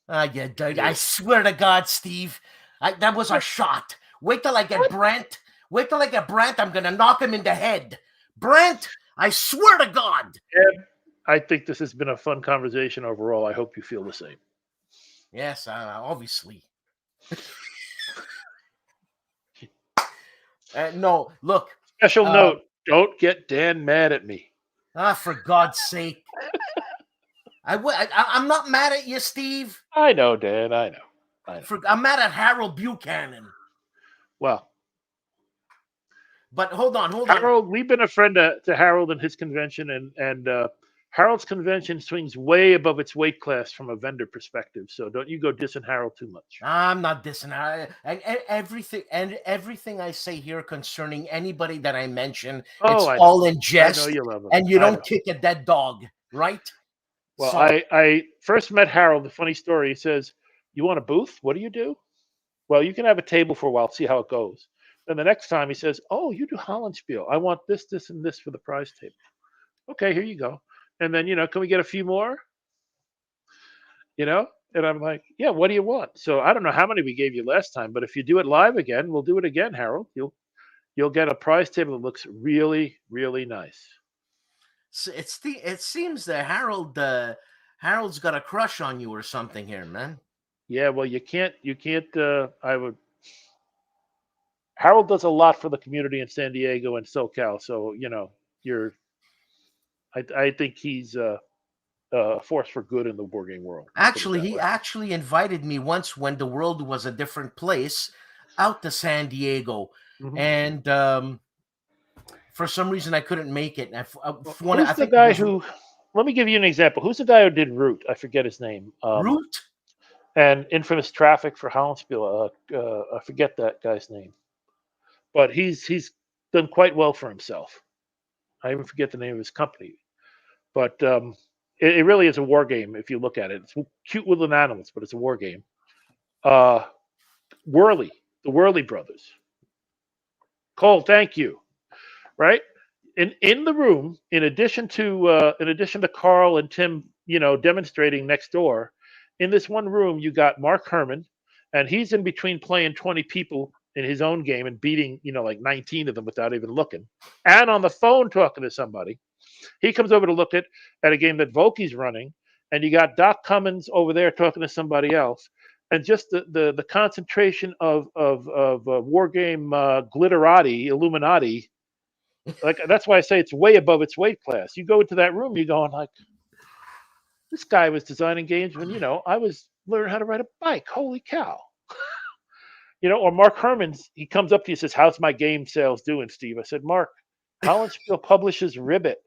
Yeah, I swear to God, Steve, that was a shot. Wait till I get Brent. Wait till I get Brent. I'm gonna knock him in the head. Brent, I swear to God. Yeah, I think this has been a fun conversation overall. I hope you feel the same. Yes, obviously. No, look. Special note: don't get Dan mad at me. For God's sake. I'm not mad at you, Steve. I know, Dan. I know. I'm mad at Harold Buchanan. Well, but hold on. Harold, we've been a friend to Harold and his convention, and Harold's convention swings way above its weight class from a vendor perspective. So don't you go dissing Harold too much. I'm not dissing. Everything I say here concerning anybody that I mention, it's all in jest. I know you love him. And you don't kick a dead dog, right? Well, I first met Harold. The funny story. He says, "You want a booth? What do you do?" Well, you can have a table for a while, see how it goes. Then the next time he says, "Oh, you do HOLLANDSPIELE. I want this, this, and this for the prize table." Okay, here you go. And then, can we get a few more? And I'm like, yeah, what do you want? So I don't know how many we gave you last time, but if you do it live again, we'll do it again, Harold. You'll get a prize table that looks really, really nice. So it seems that Harold's got a crush on you or something here, man. Yeah, well, you can't Harold does a lot for the community in San Diego and SoCal, so I think he's a force for good in the wargame world. Actually, he actually invited me once when the world was a different place out to San Diego. Mm-hmm. And for some reason, I couldn't make it. Who's the guy who... Let me give you an example. Who's the guy who did Root? I forget his name. Root? And Infamous Traffic for HOLLANDSPIELE. I forget that guy's name. But he's done quite well for himself. I even forget the name of his company. But it really is a war game if you look at it. It's cute little animals, but it's a war game. Worley, the Worley brothers. Cole, thank you. Right? In the room, in addition to Carl and Tim, demonstrating next door, in this one room you got Mark Herman, and he's in between playing 20 people in his own game and beating, like 19 of them without even looking, and on the phone talking to somebody. He comes over to look at a game that Volky's running, and you got Doc Cummins over there talking to somebody else, and just the concentration of war game glitterati, Illuminati. Like, that's why I say it's way above its weight class. You go into that room, you're going like, this guy was designing games when I was learning how to ride a bike. Holy cow! Or Mark Herman's, he comes up to you and says, "How's my game sales doing, Steve?" I said, "Mark, Hollandspiele publishes Ribbit.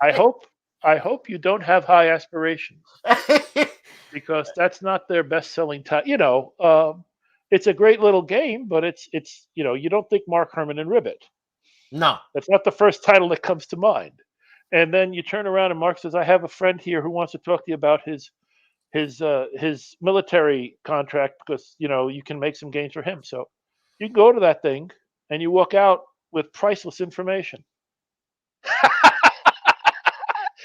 I hope you don't have high aspirations, because that's not their best-selling title. It's a great little game, but it's you don't think Mark Herman and Ribbit. No, That's not the first title that comes to mind. And then you turn around and Mark says, "I have a friend here who wants to talk to you about his military contract, because you can make some games for him." So you go to that thing and you walk out with priceless information.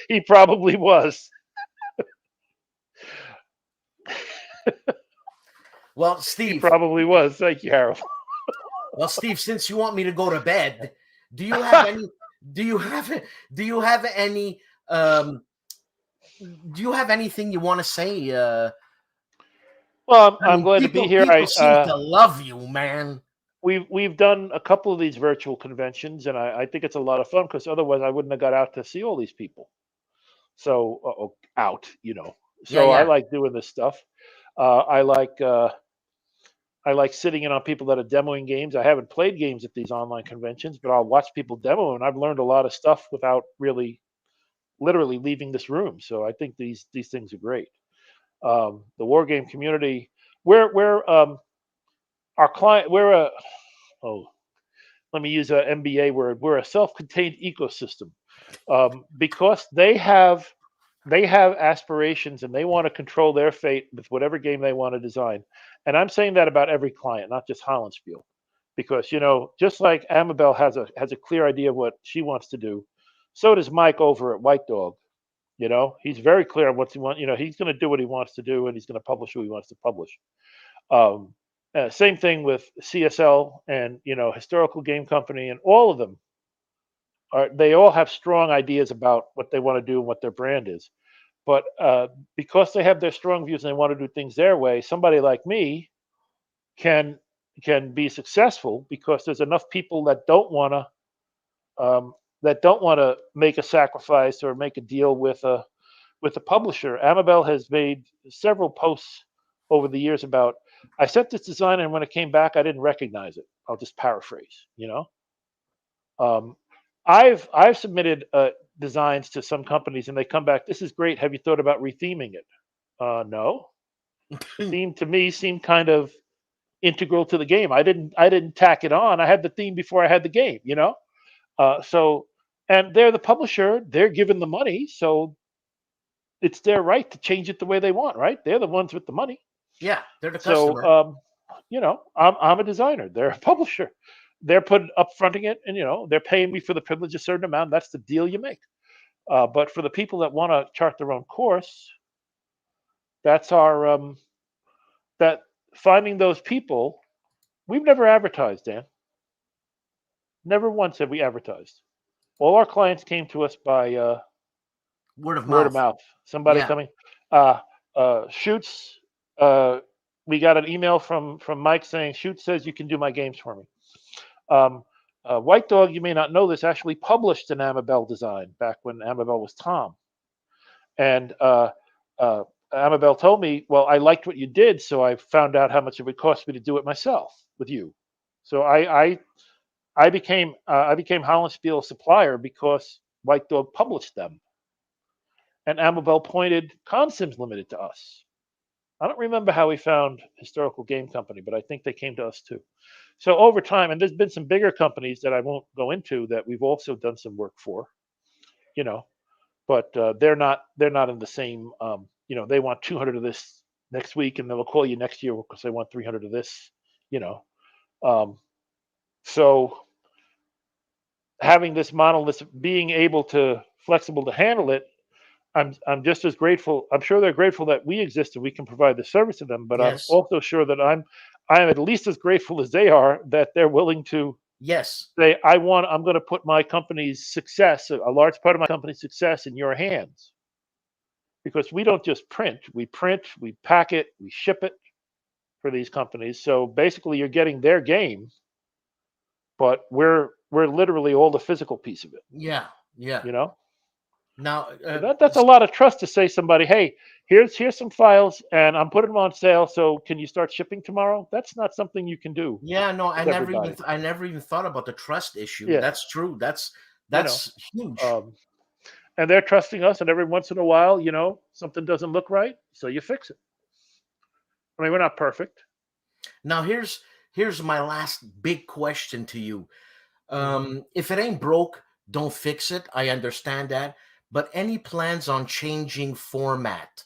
He probably was. Well, He Steve. probably was. Thank you, Harold. Well, Steve, since you want me to go to bed, do you have any? Do you have any? Do you have anything you want to say? Well, I'm glad to be here. People seem to love you, man. We've done a couple of these virtual conventions, and I think it's a lot of fun, because otherwise I wouldn't have got out to see all these people. So So Yeah. I like doing this stuff. I like sitting in on people that are demoing games. I haven't played games at these online conventions, but I'll watch people demo, and I've learned a lot of stuff without really, literally leaving this room. So I think these things are great. The war game community, we're our client. Let me use a MBA word. We're a self-contained ecosystem, because they have aspirations and they want to control their fate with whatever game they want to design. And I'm saying that about every client, not just Hollandspiele, because just like Amabel has a clear idea of what she wants to do, so does Mike over at White Dog. He's very clear on what he wants. He's going to do what he wants to do, and he's going to publish who he wants to publish. Same thing with CSL and Historical Game Company, and all of them they all have strong ideas about what they want to do and what their brand is. But because they have their strong views and they want to do things their way, somebody like me can be successful, because there's enough people that don't want to make a sacrifice or make a deal with a publisher. Amabel has made several posts over the years about, "I sent this design, and when it came back, I didn't recognize it." I'll just paraphrase. I've submitted designs to some companies, and they come back, "This is great. Have you thought about retheming it?" No. The theme to me seemed kind of integral to the game. I didn't tack it on. I had the theme before I had the game. And they're the publisher. They're given the money, so it's their right to change it the way they want. Right? They're the ones with the money. Yeah, they're the customer. So I'm a designer. They're a publisher. They're upfronting it, and they're paying me for the privilege a certain amount. That's the deal you make. But for the people that want to chart their own course, that's our that finding those people. We've never advertised, Dan. Never once have we advertised. All our clients came to us by word of mouth. Somebody coming. Shoots. We got an email from Mike saying, "Shoots says you can do my games for me." White Dog, you may not know this, actually published an Amabel design back when Amabel was Tom. And Amabel told me, "Well, I liked what you did, so I found out how much it would cost me to do it myself with you." So I became Hollandspiele supplier because White Dog published them. And Amabel pointed Consims Limited to us. I don't remember how we found Historical Game Company, but I think they came to us too. So over time, and there's been some bigger companies that I won't go into that we've also done some work for, but they're not in the same. They want 200 of this next week, and they'll call you next year because they want 300 of this. So having this monolith, being able to flexible to handle it, I'm just as grateful. I'm sure they're grateful that we exist and we can provide the service to them. But Yes. I'm also sure that I am at least as grateful as they are that they're willing to Yes. say, I'm going to put my company's success, a large part of my company's success, in your hands. Because we don't just print, we pack it, we ship it for these companies. So basically, you're getting their game, but we're literally all the physical piece of it. Yeah. Yeah. You know, Now, that's a lot of trust to say somebody, hey, here's some files, and I'm putting them on sale. So can you start shipping tomorrow? That's not something you can do. yeah, no, With everybody. I never even thought about the trust issue. Yeah. That's true. That's huge. And they're trusting us, and every once in a while, something doesn't look right, so you fix it. I mean, we're not perfect. Now, here's my last big question to you. If it ain't broke, don't fix it. I understand that. But any plans on changing format?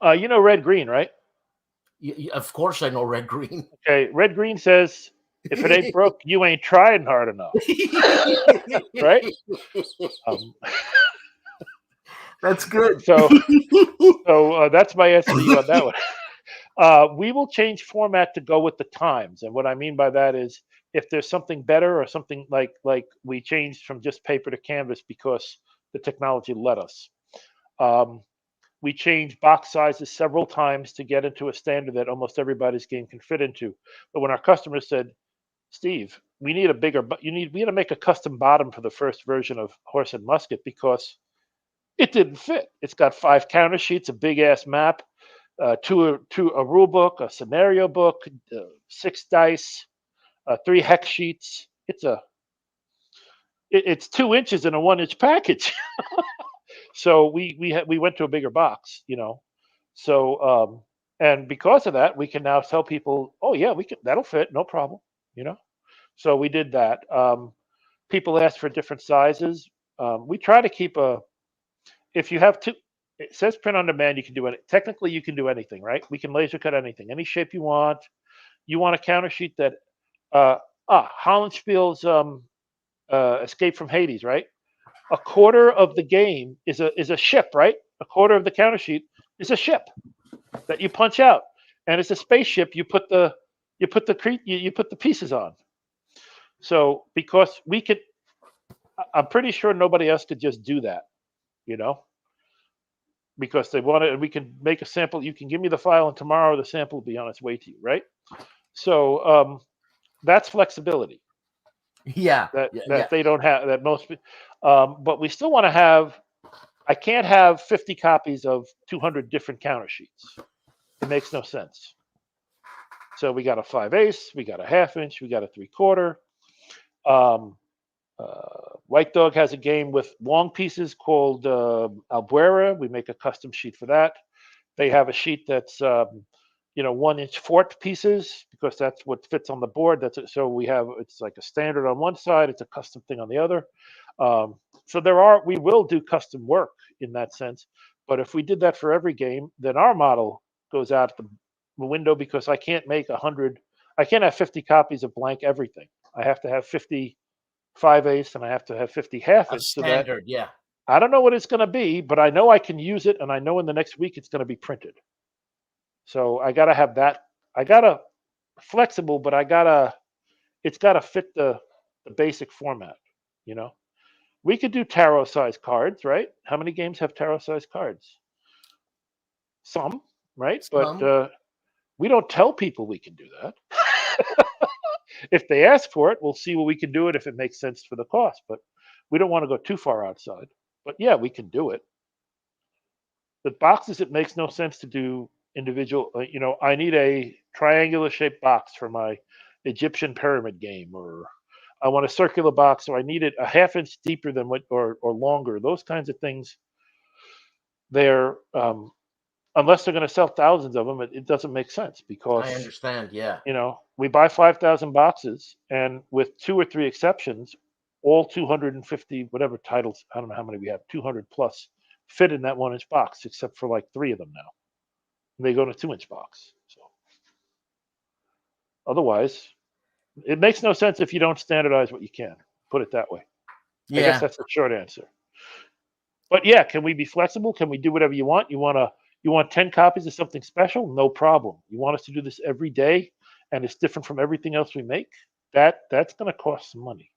Red green, right? Of course, I know red green. Okay, red green says, if it ain't broke, you ain't trying hard enough. Right? That's good. So that's my answer to you on that one. We will change format to go with the times, and what I mean by that is, if there's something better or something like we changed from just paper to canvas because the technology let us. We changed box sizes several times to get into a standard that almost everybody's game can fit into. But when our customers said, Steve, we need a bigger, we need to make a custom bottom for the first version of Horse and Musket because it didn't fit. It's got 5 counter sheets, a big ass map, a rule book, a scenario book, 6 dice, 3 hex sheets. It's 2 inches in a 1-inch package. So we went to a bigger box, So and because of that, we can now tell people, oh yeah, that'll fit, no problem, So we did that. People asked for different sizes. We try to keep if you have two, it says print on demand, you can do it. Technically, you can do anything, right? We can laser cut anything, any shape you want. You want a counter sheet that, HOLLANDSPIELE's Escape from Hades, right? A quarter of the game is a ship, right? A quarter of the counter sheet is a ship that you punch out, and it's a spaceship. You put the pieces on. So because we could, I'm pretty sure nobody else could just do that, because they want it, and we can make a sample. You can give me the file, and tomorrow the sample will be on its way to you, right? So that's flexibility. Yeah, that they don't have, that most, but we still want to have. I can't have 50 copies of 200 different counter sheets. It makes no sense. So we got a 5/8, we got a 1/2 inch, we got a 3/4. White Dog has a game with long pieces called Albuera. We make a custom sheet for that. They have a sheet that's 1-inch fort pieces because that's what fits on the board. That's it. So it's like a standard on one side, it's a custom thing on the other. So we will do custom work in that sense. But if we did that for every game, then our model goes out the window because I can't make 100. I can't have 50 copies of blank everything. I have to have 50 5/8 and I have to have 50 1/2 inch. Standard, so that, yeah. I don't know what it's going to be, but I know I can use it, and I know in the next week it's going to be printed. So I got to have that. I got to flexible, but it's got to fit the basic format, We could do tarot size cards, right? How many games have tarot size cards? Some, right? Some. But we don't tell people we can do that. If they ask for it, we'll see what we can do it if it makes sense for the cost. But we don't want to go too far outside. But yeah, we can do it. The boxes, it makes no sense to do individual. I need a triangular shaped box for my Egyptian pyramid game, or I want a circular box, so I need it a 1/2 inch deeper than or longer. Those kinds of things. They're unless they're going to sell thousands of them, it doesn't make sense because I understand. Yeah. We buy 5,000 boxes, and with 2 or 3 exceptions, all 250 whatever titles, I don't know how many we have, 200 plus, fit in that 1-inch box, except for like 3 of them now. And they go in a 2-inch box. So otherwise, it makes no sense if you don't standardize what you can. Put it that way. Yeah. I guess that's the short answer. But yeah, can we be flexible? Can we do whatever you want? You want You want 10 copies of something special? No problem. You want us to do this every day and it's different from everything else we make? That's going to cost some money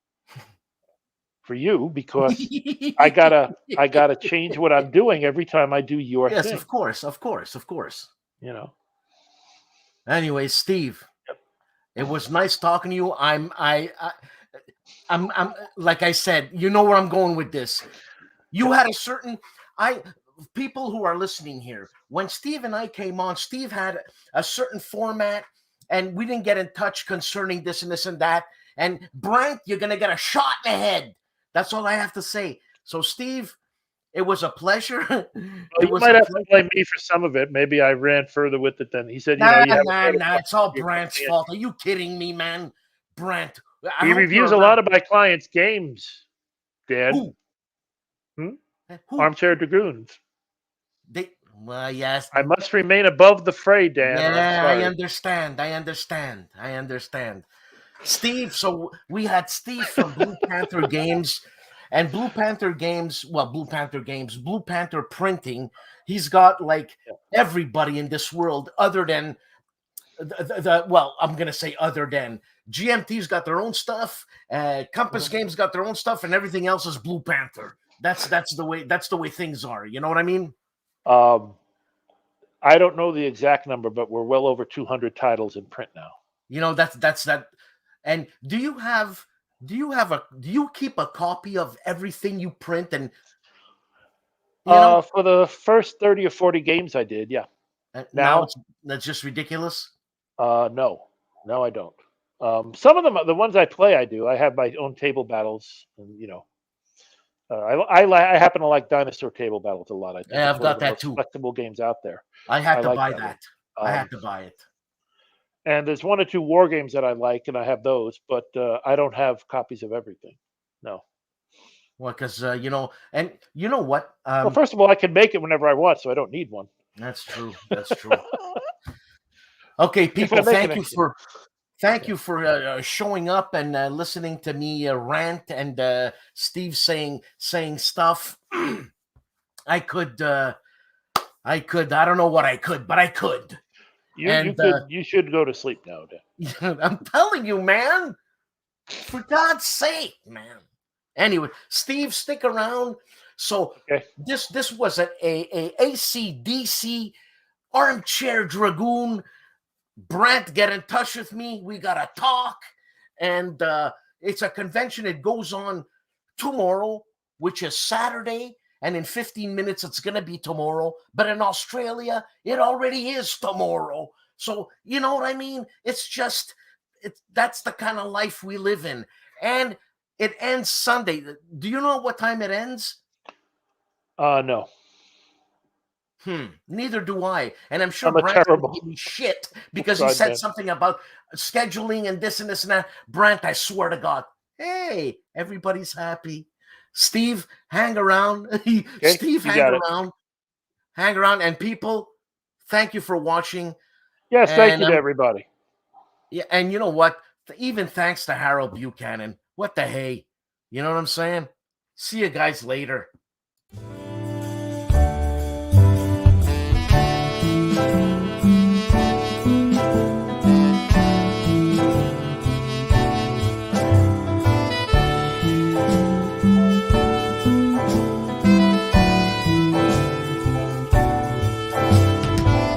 for you because I gotta change what I'm doing every time I do your Yes, thing. of course, of course, of course. You know. Anyway, Steve, it was nice talking to you. I'm like I said, you know where I'm going with this. You had a certain people who are listening here. When Steve and I came on, Steve had a certain format, and we didn't get in touch concerning this and this and that. And Brent, you're gonna get a shot in the head. That's all I have to say. So, Steve, it was a pleasure. Well, you might have to blame me for some of it. Maybe I ran further with it than he said. Nah, it's all Brent's fault. Are you kidding me, man? Brent. He reviews a lot of my clients' games, Dan. Who? Armchair Dragoons. Well, yes. I must remain above the fray, Dan. Yeah, I understand. Steve, so we had Steve from Blue Panther Games, and Blue Panther Printing. He's got like everybody in this world other than I'm going to say other than GMT's got their own stuff, Compass Games got their own stuff, and everything else is Blue Panther. That's the way things are. You know what I mean? I don't know the exact number, but we're well over 200 titles in print now. You know, that's that. And do you keep a copy of everything you print? And for the first 30 or 40 games I did, yeah. Now that's just ridiculous. No, I don't. Some of them, the ones I play, I do. I have my own table battles, and I happen to like Dinosaur Table Battles a lot. I think I've got that too. Flexible games out there. I had to buy that. I had to buy it. And there's one or two war games that I like, and I have those, but I don't have copies of everything. No. Well, because and you know what? Well, first of all, I can make it whenever I want, so I don't need one. That's true. That's true. Okay, people, thank you for showing up and listening to me rant and Steve saying stuff. I don't know what I could, but I could. You should go to sleep now, Dan. I'm telling you, man. For God's sake, man. Anyway, Steve, stick around. So this was a AC/DC Armchair Dragoon. Brent, get in touch with me. We gotta talk. And it's a convention. It goes on tomorrow, which is Saturday. And in 15 minutes, it's going to be tomorrow. But in Australia, it already is tomorrow. So, you know what I mean? It's just, that's the kind of life we live in. And it ends Sunday. Do you know what time it ends? No. Neither do I. And I'm sure Brent's going to give me shit because he said something about scheduling and this and that. Brent, I swear to God, hey, everybody's happy. Steve, hang around. Steve, hang around. And people, thank you for watching. Yes, thank you to everybody. Yeah, and you know what? Even thanks to Harold Buchanan. What the hey? You know what I'm saying? See you guys later.